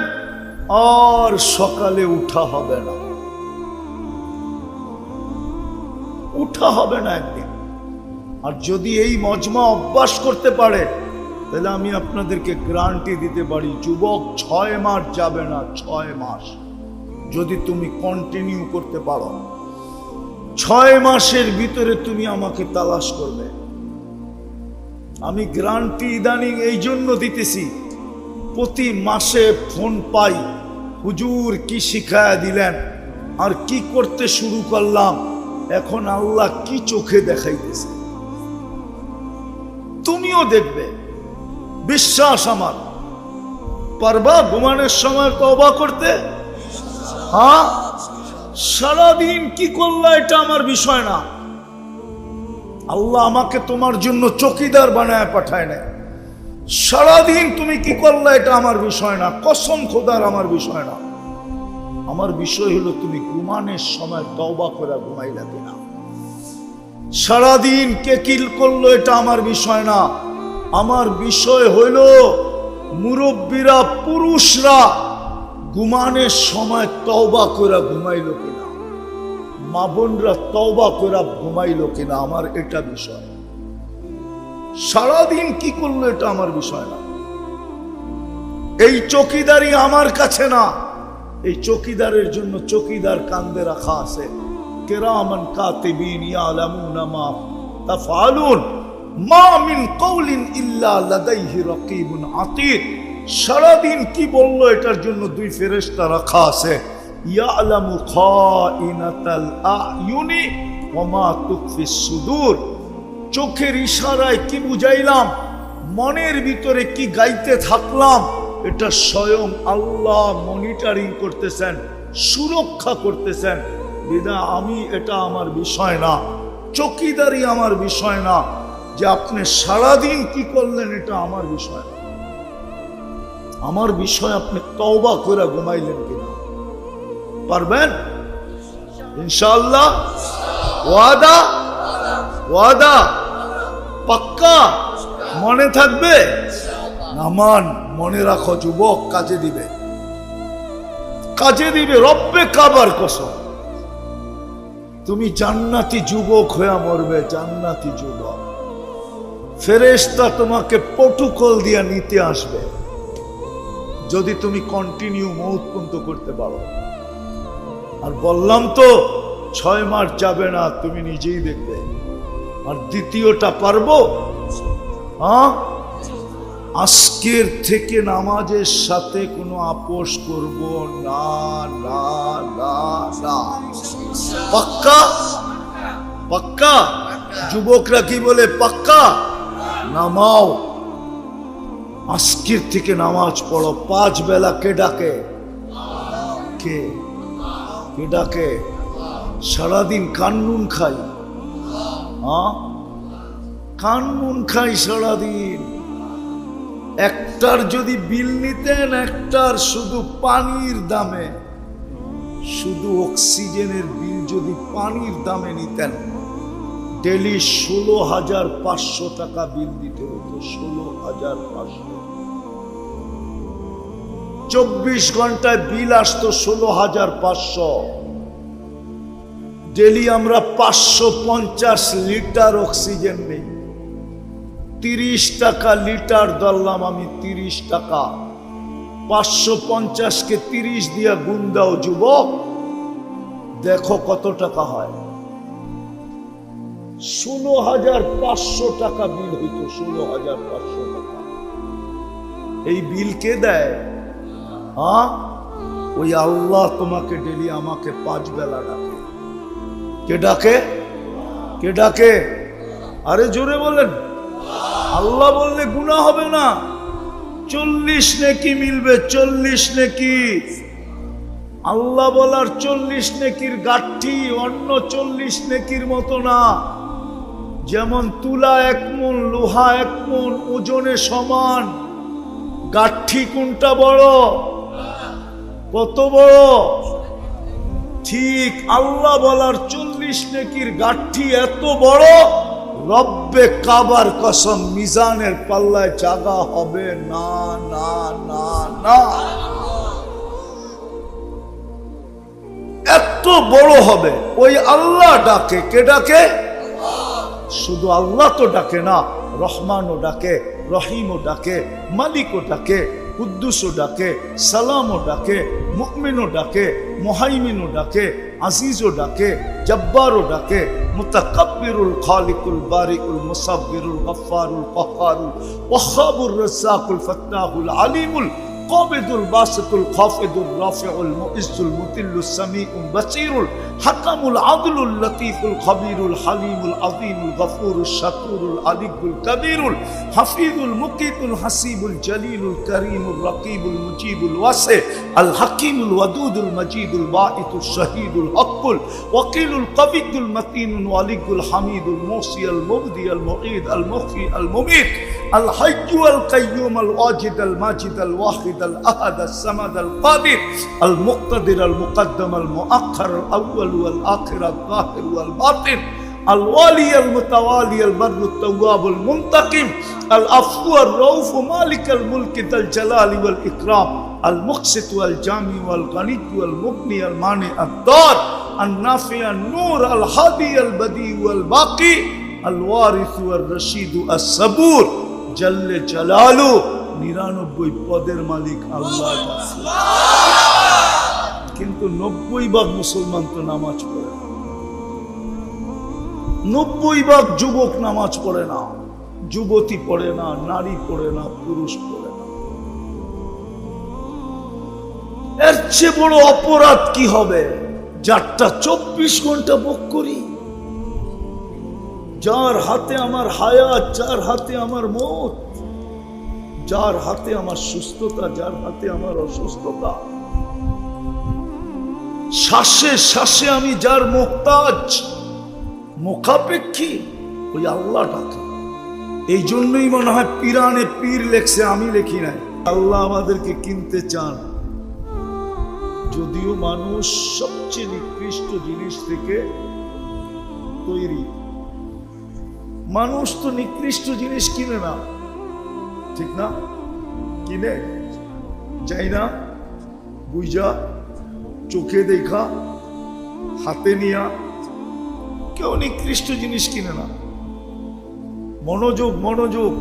আর সকালে উঠা হবে না, উঠা হবে না একদিন। আর যদি এই মজমা অভ্যাস করতে পারে, তাহলে আমি আপনাদেরকে গ্যারান্টি দিতে পারি, যুবক 6 মাস যাবে না, 6 মাস যদি তুমি কন্টিনিউ করতে পারো, 6 মাসের ভিতরে তুমি আমাকে তালাশ করবে। আমি গ্যারান্টি ইদানিং এই জন্য দিতেছি, প্রতি মাসে ফোন পাই, হুজুর কি শিখায়া দিলেন, আর কি করতে শুরু করলাম, এখন আল্লাহ কি চোখে দেখাইতেছে। তুমিও দেখবে, বিশ্বাস আমার। পারবা ঘুমানোর সময় তওবা করতে? হ্যাঁ, সারাদিন কি করলা এটা আমার বিষয় না। আল্লাহ আমাকে তোমার জন্য চৌকিদার বানায় পাঠায় না। সারাদিন তুমি কি করলা এটা আমার বিষয় না, কসম খোদার আমার বিষয় না। আমার বিষয় হলো তুমি ঘুমানোর সময় তওবা করে ঘুমাইলা কিনা। সারাদিন কে কি করলো এটা আমার বিষয় না। আমার বিষয় হইল মুরব্বীরা, পুরুষরা ঘুমানোর সময় তওবা করে ঘুমাইল কিনা, মা বোনরা তওবা করে ঘুমাইল কিনা, আমার এটা বিষয়। সারাদিন কি করলো এটা আমার বিষয় না। এই চৌকিদারি আমার কাছে না, এই চৌকিদারের জন্য চৌকিদার কান্দে রাখা আছে। কিরামান কাতিবিন ইয়ালামুনা মা তাফআলুন মা মিন কওলিন ইল্লা লাদাইহি রাকিবুন আতীদ। সারাদিন কি বললো এটার জন্য 2 ফেরেশতা রাখা আছে। ইয়ালামু খাইনাতাল আয়ুনি ওমা তুখফিস সুদূর। চোখের ইশারায় কি বুঝাইলাম, মনের ভিতরে কি গাইতে থাকলাম, এটা স্বয়ং আল্লাহ মনিটরিং করতেছেন, সুরক্ষা করতেছেন। বিদা আমি, এটা আমার বিষয় না, চৌকিদারি আমার বিষয় না, যে আপনি সারাদিন কি করলেন এটা আমার বিষয় না। আমার বিষয় আপনি তওবা করে ঘুমাইলেন কিনা। পারবেন ইনশাআল্লাহ? ওয়াদা? ওয়াদা পাক্কা? মনে থাকবে? নামান মনে রাখো যুবক, কাজে দিবে, কাজে দিবে। রব্বে কাবার কসম, তুমি জান্নাতি যুবক হয়ে মরবে, জান্নাতি যুবক। ফেরেশতা তোমাকে প্রটোকল দিয়ে নিতে আসবে যদি তুমি কন্টিনিউ মৌত পর্যন্ত করতে পারো। আর বললাম তো 6 মাস যাবে না, তুমি নিজেই দেখবে। আর দ্বিতীয়টা পারবো, হ্যাঁ, আজকের থেকে নামাজের সাথে কোনো আপোষ করব না, না, না, না। পাক্কা? পাক্কা? যুবকরা কি বলে? পাক্কা? নামাও, আজকের থেকে নামাজ পড়ো। 5 বেলা কে ডাকে? কে কে ডাকে? সারাদিন কান্নুন খাই, হ্যাঁ, কান্নুন খাই সারাদিন। একটার যদি বিল নিতেন, একটার শুধু পানির দামে, শুধু অক্সিজেনের বিল যদি পানির দামে নিতেন, ডেলি 16,500 টাকা বিল দিতে হতো। 16,500। 24 ঘন্টায় বিল আসতো 16,500। ডেলি আমরা 550 লিটার অক্সিজেন নেই। 30 টাকা লিটার ধরলাম আমি, 30 টাকা। 550-কে 30 দিয়া গুণ দাও যুবক, দেখো কত টাকা হয়। 16,500 টাকা বিল হইতো। 16,500 টাকা। এই বিল কে দেয়? হ্যাঁ, ওই আল্লাহ তোমাকে ডেলি, আমাকে 5 বেলা ডাকে। কে ডাকে? কে ডাকে? আরে জোরে বলেন। আল্লাহ বললে গুনাহ হবে না। 40 নেকি মিলবে, 40 নেকি। আল্লাহ বলার 40 নেকির গাঠি অন্য 40 নেকির মতো না। যেমন তুলা 1 মণ, লোহা 1 মণ, ওজনে সমান। গাঠি কোনটা বড়? কত বড়? ঠিক আল্লাহ বলার 40 নেকির গাঠি এত বড়, রব্বে কাবার কসম মিজানের পাল্লায় জাগা হবে না, না, না, না। এত বড় হবে। ওই আল্লাহ ডাকে। কে ডাকে? শুধু আল্লাহ তো ডাকে না, রহমানও ডাকে, রহিমও ডাকে, মালিকও ডাকে, কুদ্দুসও ডাকে, সালামও ডাকে, মুমিনও ডাকে, মুহাইমিনও ডাকে, আজিজও ডাকে, জব্বারও ডাকে, মুতাকাব্বিরুল খালিকুল বারিকুল মুসাব্বিরুল গফফারুল কহ্হারুল ওয়াহ্হাবুর রাজ্জাকুল ফাত্তাহুল আলিমুল قابض الباسط الخافض الرافع المعز المذل السميع البصير الحكم العدل اللطيف الخبير الحليم العظيم الغفور الشكور العلي الكبير الحفيظ المقيت الحسيب الجليل الكريم الرقيب المجيب الواسع الحكيم الودود المجيد الباعث الشهيد الحق الوكيل القوي المتين الولي الحميد الموصي المبدي المعيد المحيي المميت الحي القيوم الواجد الماجد الواحد الأحد الصمد القادر المقتدر المقدم المؤخر الأول والآخر الظاهر والباطن الوالي المتوالي البر التواب المنتقم العفو الرؤوف مالك الملك ذا الجلال والإكرام المقسط والجامع والغني والمغني المانع الضار النافع النور الهادي البديع والباقي الوارث والرشيد الصبور جل جلاله 99 পদের মালিক আল্লাহ। কিন্তু 90% মুসলমান তো নামাজ পড়ে না। 90% যুবক নামাজ পড়ে না, যুবতী পড়ে না, নারী পড়ে না, পুরুষ পড়ে না। এর চেয়ে বড় অপরাধ কি হবে? যারটা 24 ঘন্টা ভোগ করি, যার হাতে আমার হায়াত, যার হাতে আমার মৌত, যার হাতে আমার সুস্থতা, যার হাতে আমার অসুস্থতা, শ্বাসে শ্বাসে আমি যার মুহতাজ, মুখাপেক্ষী, ওই আল্লাহটাকে। এই জন্যই মনে হয় পিরানে পীর লেখছে, আমি লেখি নাই। আল্লাহ আমাদেরকে কিনতে চান, যদিও মানুষ সবচেয়ে নিকৃষ্ট জিনিস থেকে তৈরি। মানুষ তো নিকৃষ্ট জিনিস কিনে না, ঠিক না? কিনে যাই না, বুঝা, চোখে দেখা, হাতে নিয়া, কেউ নিকৃষ্ট জিনিস কিনে না। মনোযোগ, মনোযোগ।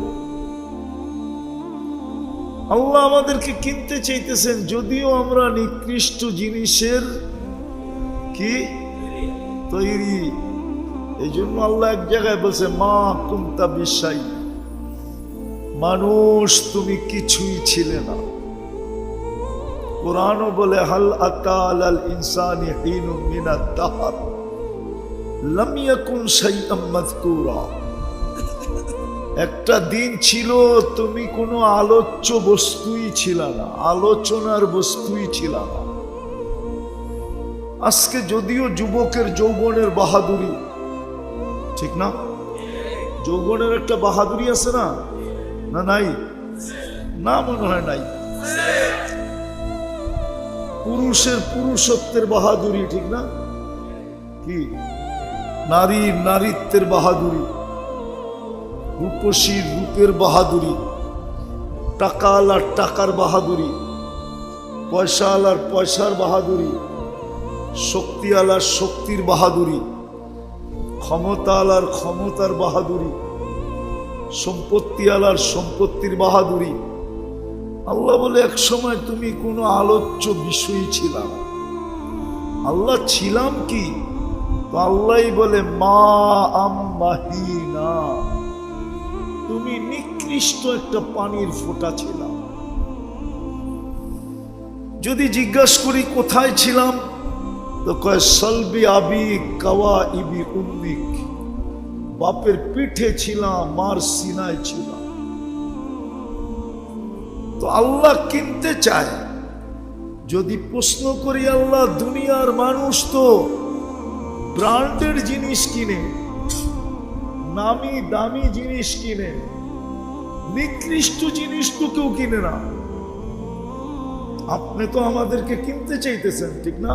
আল্লাহ আমাদেরকে কিনতে চাইতেছেন, যদিও আমরা নিকৃষ্ট জিনিসের কি তৈরি। এই জন্য আল্লাহ এক জায়গায় বলছে, মা কুনতা বিশাই, মানুষ তুমি কিছুই ছিলে না। কোরআনও বলে, হাল আতা আলাল ইনসানি হিনুম মিনাদ দাহর লাম ইয়াকুন শাইআম মাযকুরা। একটা দিন ছিল তুমি কোনো আলোচ্য বস্তুই ছিল না, আলোচনার বস্তুই ছিল না। আজকে যদিও যুবকের যৌবনের বাহাদুরি, ঠিক না? যৌবনের একটা বাহাদুরি আছে না? না নাই? না, মনে হয় নাই। পুরুষের পুরুষত্বের বাহাদুরি, ঠিক না? কি নারীর নারীত্বের বাহাদুরি, রূপসীর রূপের বাহাদুরি, টাকাওয়ালার টাকার বাহাদুরি, পয়সাওয়ালার পয়সার বাহাদুরি, শক্তিওয়ালার শক্তির বাহাদুরি, ক্ষমতাওয়ালার ক্ষমতার বাহাদুরি, সম্পত্তিওয়ালার সম্পত্তির বাহাদুরি। আল্লাহ বলে, এক সময় তুমি কোনো আলোচ্য বিষয় ছিলাম। আল্লাহ ছিলাম কি? তো আল্লাহই বলে, মা আম্মাহিনা, তুমি নিকৃষ্ট একটা পানির ফোঁটা ছিলাম। যদি জিজ্ঞাসা করি কোথায় ছিলাম, তো কয় সলবি আবি কাওয়া ইবি উম্মিক, বাপের পিঠে ছিলাম, মার সিনায় ছিলাম। তো আল্লাহ কিনতে চায়। যদি প্রশ্ন করি, আল্লাহ দুনিয়ার মানুষ তো ব্র্যান্ডের জিনিস কিনে, নামি দামি জিনিস কিনে, নিকৃষ্ট জিনিস তো কেউ কিনে না। আপনি তো আমাদেরকে কিনতে চাইতেছেন, ঠিক না?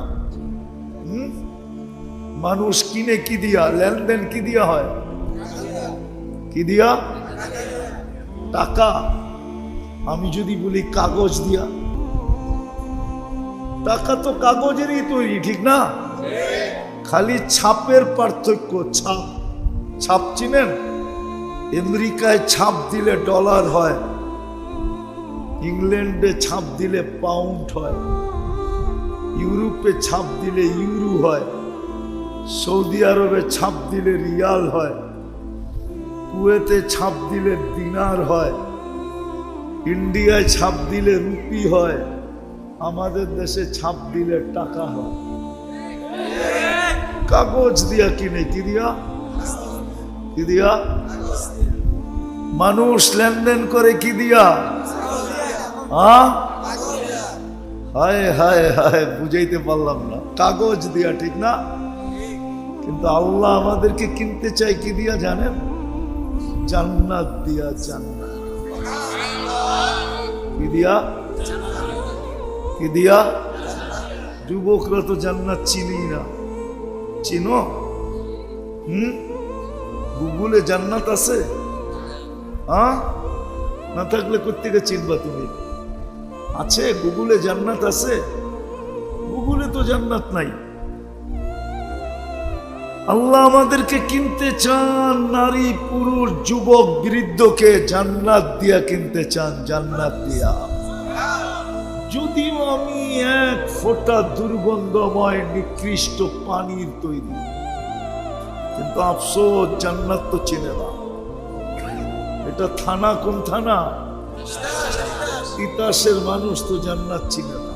মানুষ কিনে কি দিয়া? লেনদেন কি দিয়া হয়? কি দিয়া? টাকা। আমি যদি বলি কাগজ দিয়া, টাকা তো কাগজেরই তৈরি, ঠিক না? খালি ছাপের পার্থক্য। ছাপ, ছাপ চিনেন? আমেরিকায় ছাপ দিলে ডলার হয়, ইংল্যান্ডে ছাপ দিলে পাউন্ড হয়, ইউরোপে ছাপ দিলে ইউরো হয়, সৌদি আরবে ছাপ দিলে রিয়াল হয়, কুয়েতে ছাপ দিলে দিনার হয়, ইন্ডিয়ায় ছাপ দিলে রুপি হয়, আমাদের দেশে ছাপ দিলে টাকা হয়। কাগজ দিয়া কিনে, কি দিয়া? কি দিয়া? মানুষ লেনদেন করে কি দিয়া? হায় হায় হায়, বুঝাইতে পারলাম না। কাগজ দিয়া, ঠিক না? কিন্তু আল্লাহ আমাদেরকে কিনতে চাই কি দিয়া জানেন? জান্নাত দিয়া। জান্নাত কি দিয়া? কি দিয়া? যুবকরা তো জান্নাত চিনি না। চিনো? গুগলে জান্নাত আছে? না থাকলে কোত্থেকে চিনবা তুমি? আছে, গুগলে জান্নাত আছে? গুগলে তো জান্নাত নাই। আল্লাহ আমাদেরকে কিনতে চান, নারী পুরুষ যুবক বৃদ্ধকে জান্নাত দিয়া কিনতে চান, জান্নাত দিয়া। যদিও আমি এক ফোঁটা দুর্গন্ধময় নিকৃষ্ট পানির তৈরি, কিন্তু আফসোস জান্নাত তো চিনে না। এটা থানা, কোন থানা? তিতাসের মানুষ তো জান্নাত চিনে না।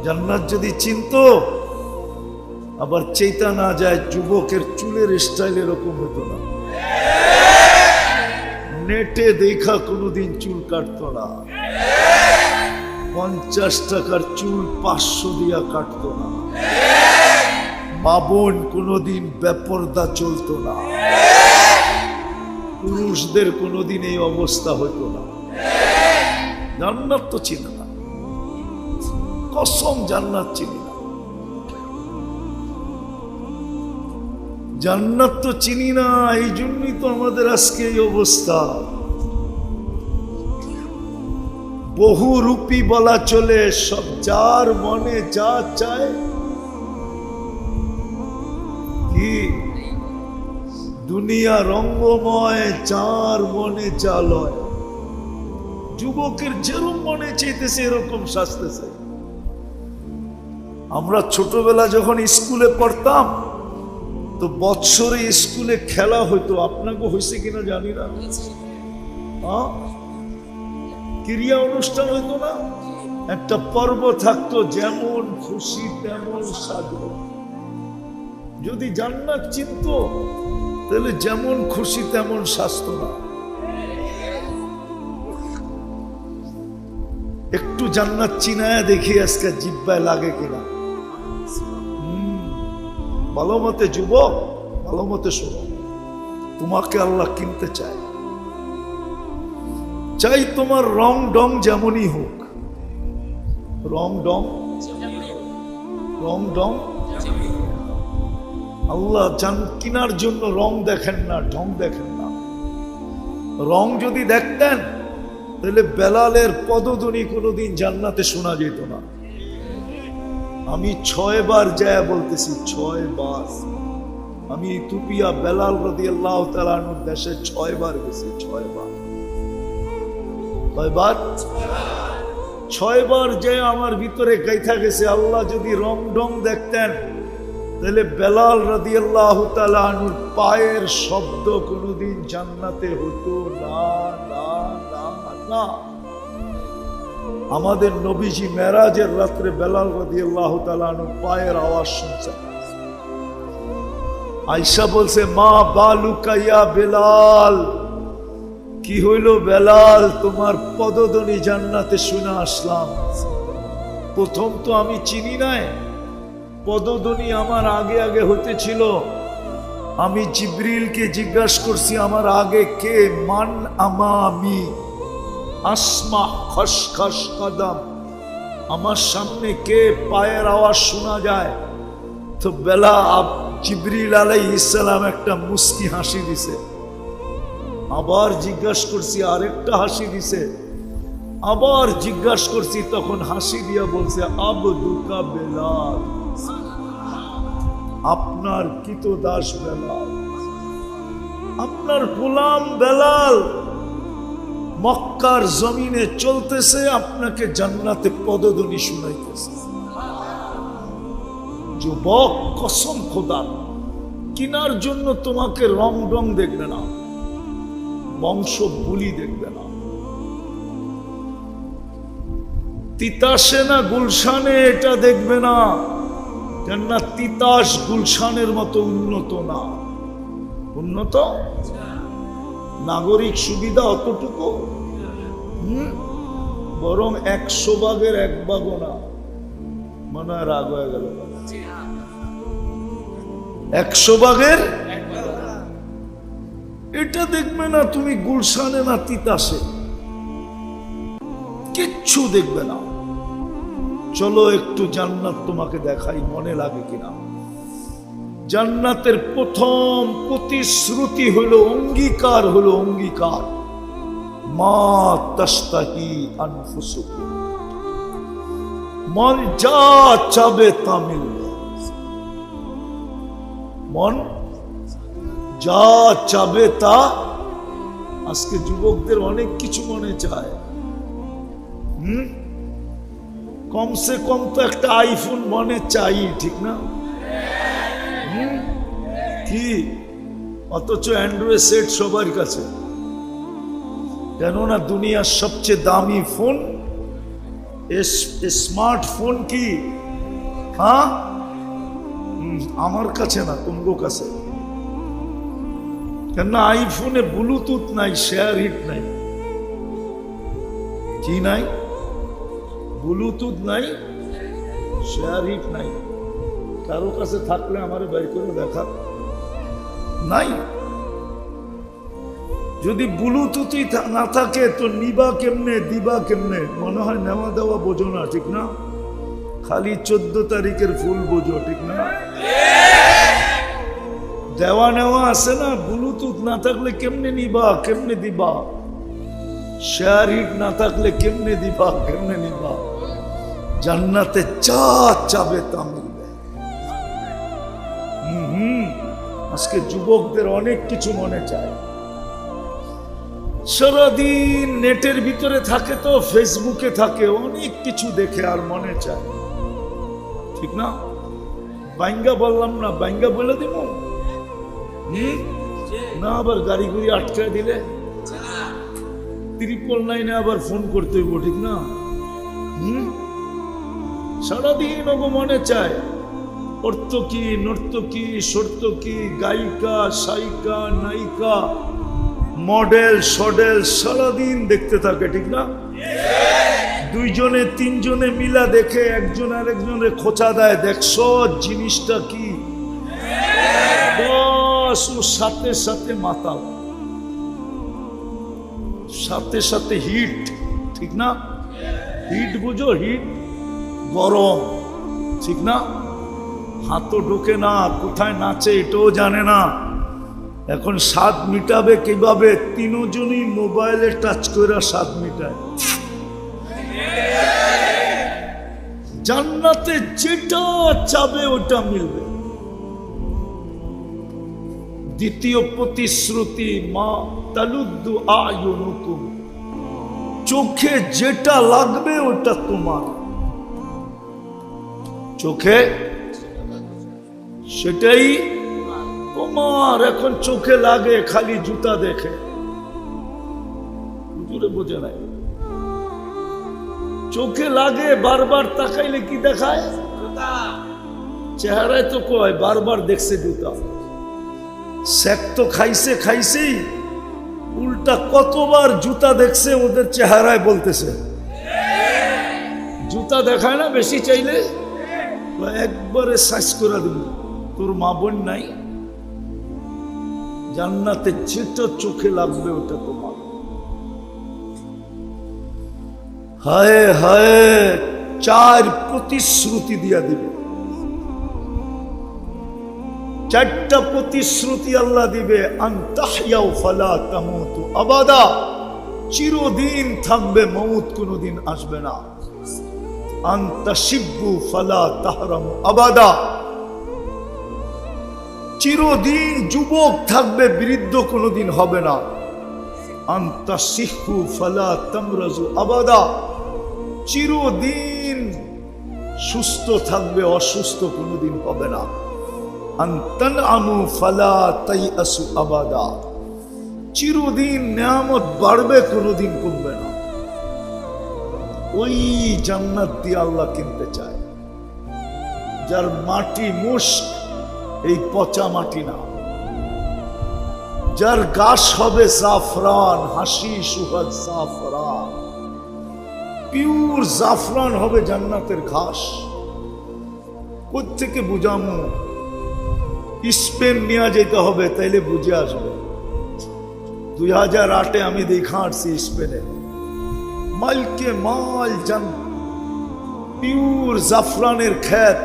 জান্নাত যদি চিনতো, আবার চেতা না যায় যুবকের চুলের স্টাইল এরকম হতো না, নেটে দেখা কোনোদিন চুল কাটতো না, 50 টাকার চুল 500 দিয়া কাটতো না, বাবন কোনোদিন বেপরদা চলতো না, পুরুষদের কোনোদিন এই অবস্থা হতো না। জান্নাত তো চিনে না, কসম জান্নাত চিনি না, জান্নাত তো চিনি না। এই জন্যই তো আমাদের আজকে এই অবস্থা। বহুরূপী বলা চলে, সব যার মনে যা চায়, কি দুনিয়া রঙ্গময়, যার মনে যা লয়। যুবকের যেরকম মনে চাইতেছে এরকম সাজতেছে। আমরা ছোটবেলা যখন স্কুলে পড়তাম তো বৎসরে স্কুলে খেলা হইতো, আপনাকে হয়েছে কিনা জানি না, ক্রিয়া অনুষ্ঠান হইতো না, একটা পর্ব থাকতো, যেমন খুশি তেমন সাজো। যদি জান্নাত চিনত তাহলে যেমন খুশি তেমন সাজতো না। একটু জান্নাত চিনায় দেখি আজকে জিব্বায় লাগে কিনা। ভালো মতে যুবক, ভালো মতে শোনো, তোমাকে আল্লাহ কিনতে চায়, চাই তোমার রং ডং যেমনই হোক, রং ডং আল্লাহ কিনার জন্য রং দেখেন না, ঢং দেখেন না। রং যদি দেখতেন তাহলে বেলালের পদধ্বনি কোনোদিন জান্নাতে শোনা যেত না। আমি 6 বার যায় বলতেছি, 6 বার। আমি ইথিওপিয়া বেলাল রাদিয়াল্লাহু তাআলা আনহুর দেশে 6 বার গেছি, 6 বার। কয়বার? 6 বার যে আমার ভিতরে গাইথা গেছে, আল্লাহ যদি রং ঢং দেখতেন তাহলে বেলাল রাদিয়াল্লাহু তাআলা আনহুর পায়ের শব্দ কোনোদিন জান্নাতে হতো না, না, না, না। আমাদের নবীজি মেরাজের রাত্রে বেলাল রাদিয়াল্লাহু তাআলা আনহুর পায়ের আওয়াজ শুনছেন। আয়েশা বলছে, মা বালুকা ইয়া বেলাল, কি হইল বেলাল, তোমার পদধ্বনি জান্নাতে শুনে আসলাম। প্রথম তো আমি চিনি নাই, পদধ্বনি আমার আগে আগে হতেছিল। আমি জিবরিলকে জিজ্ঞাসা করছি, আমার আগে কে? মান আমামি আসমা খসখস কদম, আমার সামনে কে? পায়ের আওয়াজ শোনা যায়। তো জিবরিল আলাইহিস সালাম একটা মুস্কি হাসি দিছে। আবার জিজ্ঞাসা করছি, আরেকটা হাসি দিছে। আবার জিজ্ঞাসা করছি, তখন হাসি দিয়া বলছে, আবদুকা বেলাল, আপনার কৃতদাস বেলাল, আপনার গোলাম বেলাল মক্কার জমিনে চলতেছে, আপনাকে জান্নাতে পদধ্বনি শুনাইতেছে। যুবক, কসম খোদার, কিনার জন্য তোমাকে রং ডং দেখবে না, বংশ বুলি দেখবে না, তিতাসে না গুলশানে এটা দেখবে না, কেননা তিতাস গুলশানের মতো উন্নত না। উন্নত নাগরিক সুবিধা অতটুকু, বরং 100 ভাগের 1 ভাগও না। মনে হয় রাগ হয়ে গেল। 100 ভাগের এটা দেখবে না তুমি গুলশানে না তিতাসে, কিচ্ছু দেখবে না। চলো একটু জান্নাত তোমাকে দেখাই, মনে লাগে কিনা। জান্নাতের প্রথম প্রতিশ্রুতি হলো, অঙ্গীকার হলো, অঙ্গীকার, মা তাশতাহি আনফুসুকুম, মন যা চাবে তা মিলবে। মন যা চাবে তা। আজকে যুবকদের অনেক কিছু মনে চায়, কমসে কম তো একটা আইফোন মনে চাই, ঠিক না? কি অথচ অ্যান্ড্রয়েড সেট সবার কাছে, কেননা দুনিয়ার সবচেয়ে দামি ফোন স্মার্টফোন কি? হ্যাঁ, আমার কাছে না, তোমার কাছে। কেননা আইফোনে ব্লুটুথ নাই, শেয়ার হিট নাই। কি নাই? ব্লুটুথ নাই, শেয়ার হিট নাই। কারো কাছে থাকলে আমারে বের করে দেখা। নাই। যদি ব্লুটুথই না থাকে তো নিবা কেমনে, দিবা কেমনে? মনে হয় নেওয়া দেওয়া বোঝো না, ঠিক না? খালি 14 তারিখের ফুল বোঝো, ঠিক না? দেওয়া নেওয়া আছে না। ব্লুটুথ না থাকলে কেমনে নিবা, কেমনে দিবা? শেয়ার হিট না থাকলে কেমনে দিবা, কেমনে নিবা? জান্নাতে যা চাবে তা মিলবে। আজকে যুবকদের অনেক কিছু মনে চায়। সারাদিন নেটের ভিতরে থাকে, তো ফেসবুকে থাকে, অনেক কিছু দেখে আর মনে চায়, ঠিক না? বাইঙ্গা বললাম না, বাইঙ্গা বলে দিব না? আবার গাড়ি গুড়ি আটকায় দিলে 999 আবার ফোন করতে হইব, ঠিক না? সারাদিন ওগো মনে চায় অর্থকি, নর্তকী, সর্তকী, গায়িকা, সায়িকা, নায়িকা, মডেল, সডেল সারাদিন দেখতে থাকে, ঠিক না? দুইজনে তিনজনে মিলা দেখে, একজন আর একজনের খোঁচা দেয়, দেখছো জিনিসটা কি? বস ও সাথে সাথে মাতাল, সাথে সাথে হিট, ঠিক না? হিট বুঝো? হিট গরম, ঠিক না? হাতও ঢোকে না, কোথায় নাচে এটাও জানে না। এখন স্বাদ মিটাবে কিভাবে? তিনজনই মোবাইলে টাচ করে স্বাদ মিটায়। জান্নাতে যেটা চাবে ওটা মিলবে। দ্বিতীয় প্রতিশ্রুতি, মা তালুদ্দু আয়ুনুকুম, চোখে যেটা লাগবে ওটা তোমার। চোখে সেটাই তোমার। এখন চোখে লাগে খালি জুতা দেখে, হুজুরে বোঝে নাই। চোখে লাগে, বারবার তাকাইলে কি দেখায়? চেহারায় তো কয় বারবার দেখছে জুতা। শেখ তো খাইছে খাইছেই, উল্টা কতবার জুতা দেখছে ওদের চেহারায় বলতেছে। জুতা দেখায় না বেশি চাইলে, একবারে সাইজ করে দিল। তোর মা বোন নাই? জান্নাতে যেটা চোখে লাগবে ওটা তোমার। হায় হায়, 4 প্রতিশ্রুতি দিয়া দিবে। 4টা প্রতিশ্রুতি আল্লাহ দিবে। আনতাহইয়াউ ফালা তামুতু আবাদা, চিরদিন থাকবে, মউত কোনোদিন আসবে না। আনতাশিব্বু ফালা তাহরামু আবাদা, চিরদিন যুবক থাকবে, বৃদ্ধ কোনোদিন হবে না। আনতাসিহু ফালা তামরাজু আবাদা, চিরদিন সুস্থ থাকবে, অসুস্থ কোনোদিন হবে না। আনতানআমু ফালা তাইআসু আবাদা, চিরদিন নিয়ামত বাড়বে, কোনোদিন কমবে না। ওই জান্নাত দিয়ে আল্লাহ কিনতে চায়, যার মাটি মুশক, এই পচা মাটি না। যার গাছ হবে জাফরান, হাসি সুহাদ জাফরান, পিওর জাফরান হবে জান্নাতের ঘাস। কোত্থেকে বুঝামু? স্পেন নিয়ে যেতে হবে, তাইলে বুঝে আসবে। 2008-এ আমি দেখা আসছি স্পেনে, মাইলকে মাইল পিওর জাফরানের ক্ষেত।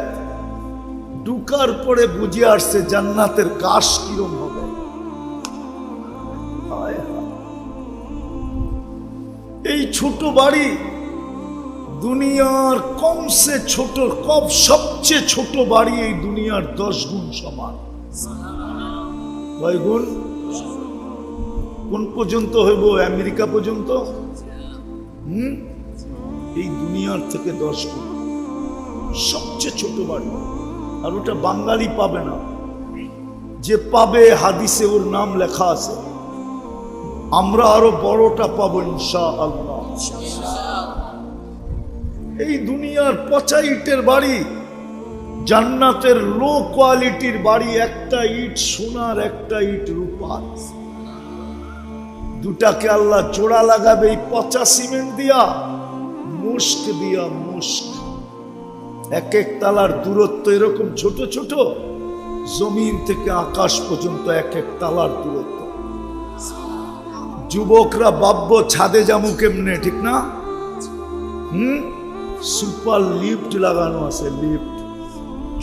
ঢুকার পরে বুঝে আসছে জান্নাতের ঘাস কিরম হবে। এই ছোট বাড়ি দুনিয়ার কমসে ছোট, সবচেয়ে ছোট বাড়ি এই দুনিয়ার 10 গুণ সমান। কয় গুণ? কোন পর্যন্ত হইব? আমেরিকা পর্যন্ত। এই দুনিয়ার থেকে 10 গুণ সবচেয়ে ছোট বাড়ি। আর ওটা বাঙালি পাবে না, যে পাবে হাদিসে ওর নাম লেখা আছে। আমরা আরো বড়টা পাবো ইনশাআল্লাহ। এই দুনিয়ার পচা ইটের বাড়ি জান্নাতের লো কোয়ালিটির বাড়ি, একটা ইট সোনার, একটা ইট রূপার। দুটাকে আল্লাহ জোড়া লাগাবে এই পচা সিমেন্ট দিয়া, মুস্ক দিয়া, মুস্ক। এক এক তালার দূরত্ব এরকম ছোট ছোট, জমিন থেকে আকাশ পর্যন্ত এক এক তালার দূরত্ব। যুবকরা ভাবব ছাদে যাবো কেমনে, ঠিক না? সুপার লিফট লাগানো আছে, লিফট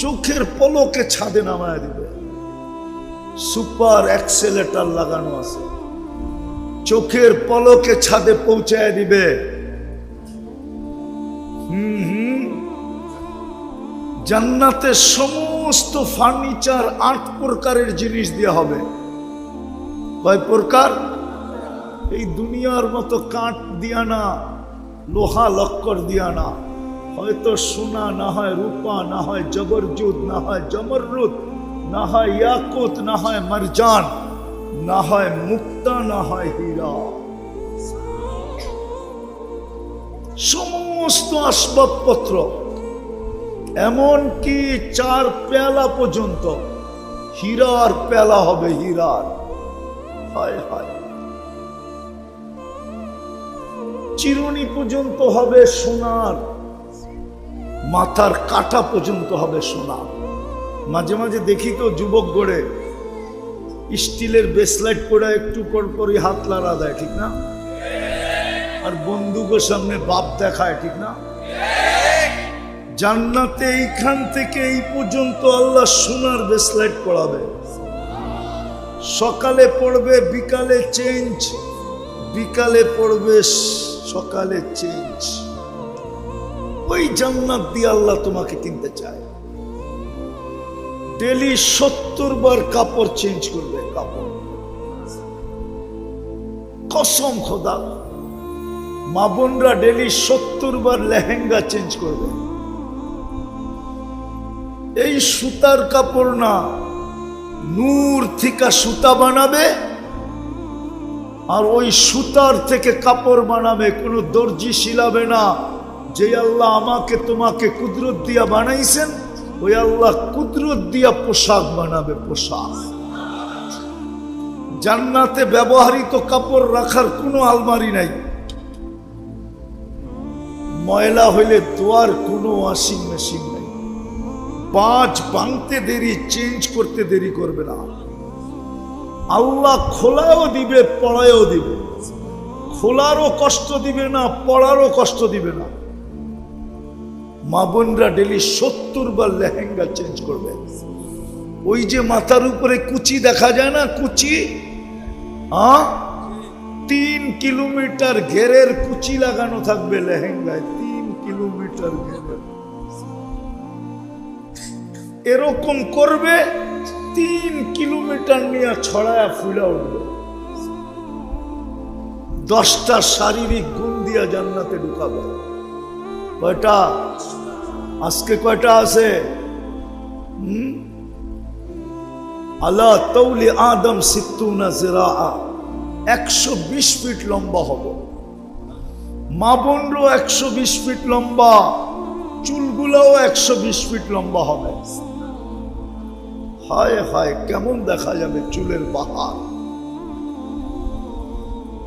চোখের পলকে ছাদে নামায় দিবে। সুপার অ্যাক্সেলেটর লাগানো আছে, চোখের পলকে ছাদে পৌঁছায় দিবে। জান্নাতে সমস্ত ফার্নিচার 8 প্রকারের জিনিস দেওয়া হবে। কয় প্রকার? এই দুনিয়ার মতো কাঠ দিয়া না, লোহা লক্কর দিয়া না, হয়তো সোনা, না হয় রূপা, না হয় জবরজুদ, না হয় জমররুদ, না হয় ইয়াকুত, না হয় মারজান, না হয় মুক্তা, না হয় হীরা। সমস্ত আসবাবপত্র, এমনকি 4 পেয়ালা পর্যন্ত হীরার পেয়ালা হবে, হীরার। হায় হায়। চিরুনি পর্যন্ত হবে সোনার, মাথার কাটা পর্যন্ত হবে সোনার। মাঝে মাঝে দেখি তো যুবক গড়ে স্টিলের ব্রেসলেট পরে একটু পরপরই হাত লাড়া দেয়, ঠিক না? আর বন্দুকের সামনে বাপ দেখায়, ঠিক না? জান্নাতে এইখান থেকে এই পর্যন্ত আল্লাহ সোনার ব্রেসলেট পরাবে। সকালে পড়বে, বিকালে চেঞ্জ, বিকালে পড়বে, সকালে চেঞ্জ। ওই জান্নাত দিয়ে আল্লাহ তোমাকে কিনতে চায়। ডেলি 70 বার কাপড় চেঞ্জ করবে, কাপড়। কসম খোদা, মা বোনরা ডেলি 70 বার লেহেঙ্গা চেঞ্জ করবে। এই সুতার কাপড় না, নূর থেকে সুতা বানাবে, আর ওই সুতার থেকে কাপড় বানাবে। কোনো দর্জি শিলাবে না। যে আল্লাহ আমাকে তোমাকে কুদরত দিয়া বানাইছেন, ওই আল্লাহ কুদরত দিয়া পোশাক বানাবে, পোশাক। জান্নাতে ব্যবহৃত কাপড় রাখার কোনো আলমারি নাই। ময়লা হইলে ধোয়ার কোনো ওয়াশিং মেশিন নাই। পাঁচ ভাঙতে দেরি, চেঞ্জ করতে দেরি করবে না। আল্লাহ খোলাও দিবে, পড়ায়ও দিবে। খোলারও কষ্ট দিবে না, পড়ারও কষ্ট দিবে না। মা বোনরা ডেলি 70 বার লেহেঙ্গা চেঞ্জ করবে। ওই যে মাথার উপরে কুচি দেখা যায় না, কুচি, 3 কিলোমিটার ঘেরের কুচি লাগানো থাকবে লেহেঙ্গায়, 3 কিলোমিটার ঘেরের। এরকম করবে, 3 কিলোমিটার নিয়ে ছড়ায়া ফুলা উঠবে। 10টা শারীরিক গুণ দিয়া জান্নাতে ঢুকাবে। কয়টা? আজকে কয়টা আছে? আলা তৌলি আদম 60 জিরা, 120 ফিট লম্বা হবে। মা বোনরও 120 ফিট লম্বা, চুলগুলাও 120 ফিট লম্বা হবে। হায় হায়, কেমন দেখা যাবে চুলের বাহার।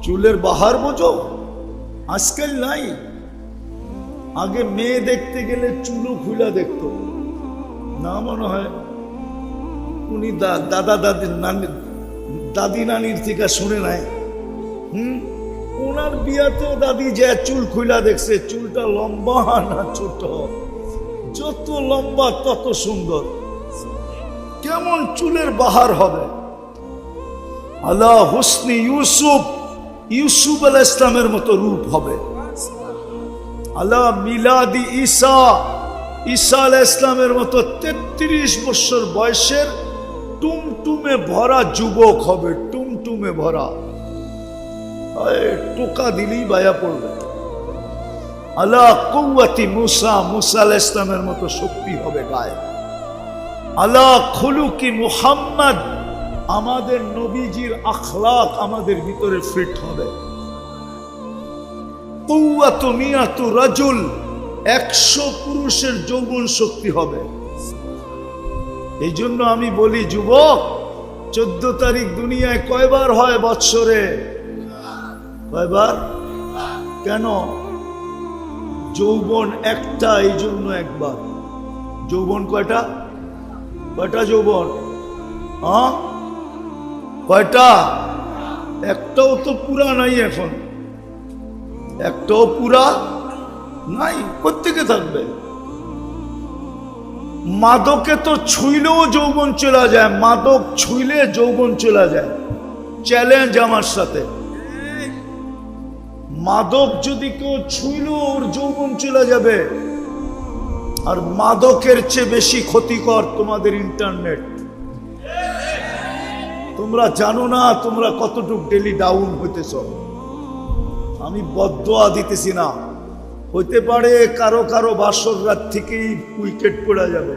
চুলের বাহার বোঝো? আজকাল নাই। আগে মেয়ে দেখতে গেলে চুলও খুলা দেখতো না, মনে হয় উনি দাদা দাদির নানি, দাদি নানির থেকে শুনে নাই। ওনার বিয়াতেও দাদি যে চুল খুলা দেখছে, চুলটা লম্বা না ছোট? যত লম্বা তত সুন্দর। কেমন চুলের বাহার হবে। আলা হুসনি ইউসুফ, ইউসুফ আলাইহিস সালামের মতো রূপ হবে। আলা মিলাদি ঈসা, ঈসা আলাইহিস সালামের মতো 33 বছর বয়সের টুমটুমে ভরা যুবক হবে, টুমটুমে ভরা। টোকা দিলেই বায়া পড়বে। আলা কুওয়াতি মুসা, মুসা আলাইহিস সালামের মতো শক্তি হবে গায়ে। আলা খুলুকি মুহাম্মদ, আমাদের নবীজির আখলাক আমাদের ভিতরে ফিট হবে। কুওয়াতু মিয়াতু রাজুল, 100 পুরুষের যৌবন শক্তি হবে। এই জন্য আমি বলি, যুবক, 14 তারিখ দুনিয়ায় কয়বার হয় বৎসরে? কয়বার? কেন? যৌবন একটা, এই জন্য একবার। যৌবন কয়টা? কয়টা যৌবন? হ্যাঁ, কয়টা? একটাও তো পুরা নাই এখন, একটাও পুরা নাই। কোত্থেকে থাকবে? মাদকে তো ছুঁইলেও যৌবন চলে যায়, মাদক ছুঁইলে যৌবন চলে যায়। চ্যালেঞ্জ আমার সাথে, মাদক যদি কেউ ছুঁইলেও ওর যৌবন চলে যাবে। আর মাদকের চেয়ে বেশি ক্ষতিকর তোমাদের ইন্টারনেট। তোমরা জানো না তোমরা কতটুক ডেলি ডাউন হইতেছ। আমি বদদোয়া দিতেছি না, হইতে পারে কারো কারো বাসর রাত থেকেই উইকেট পড়ে যাবে।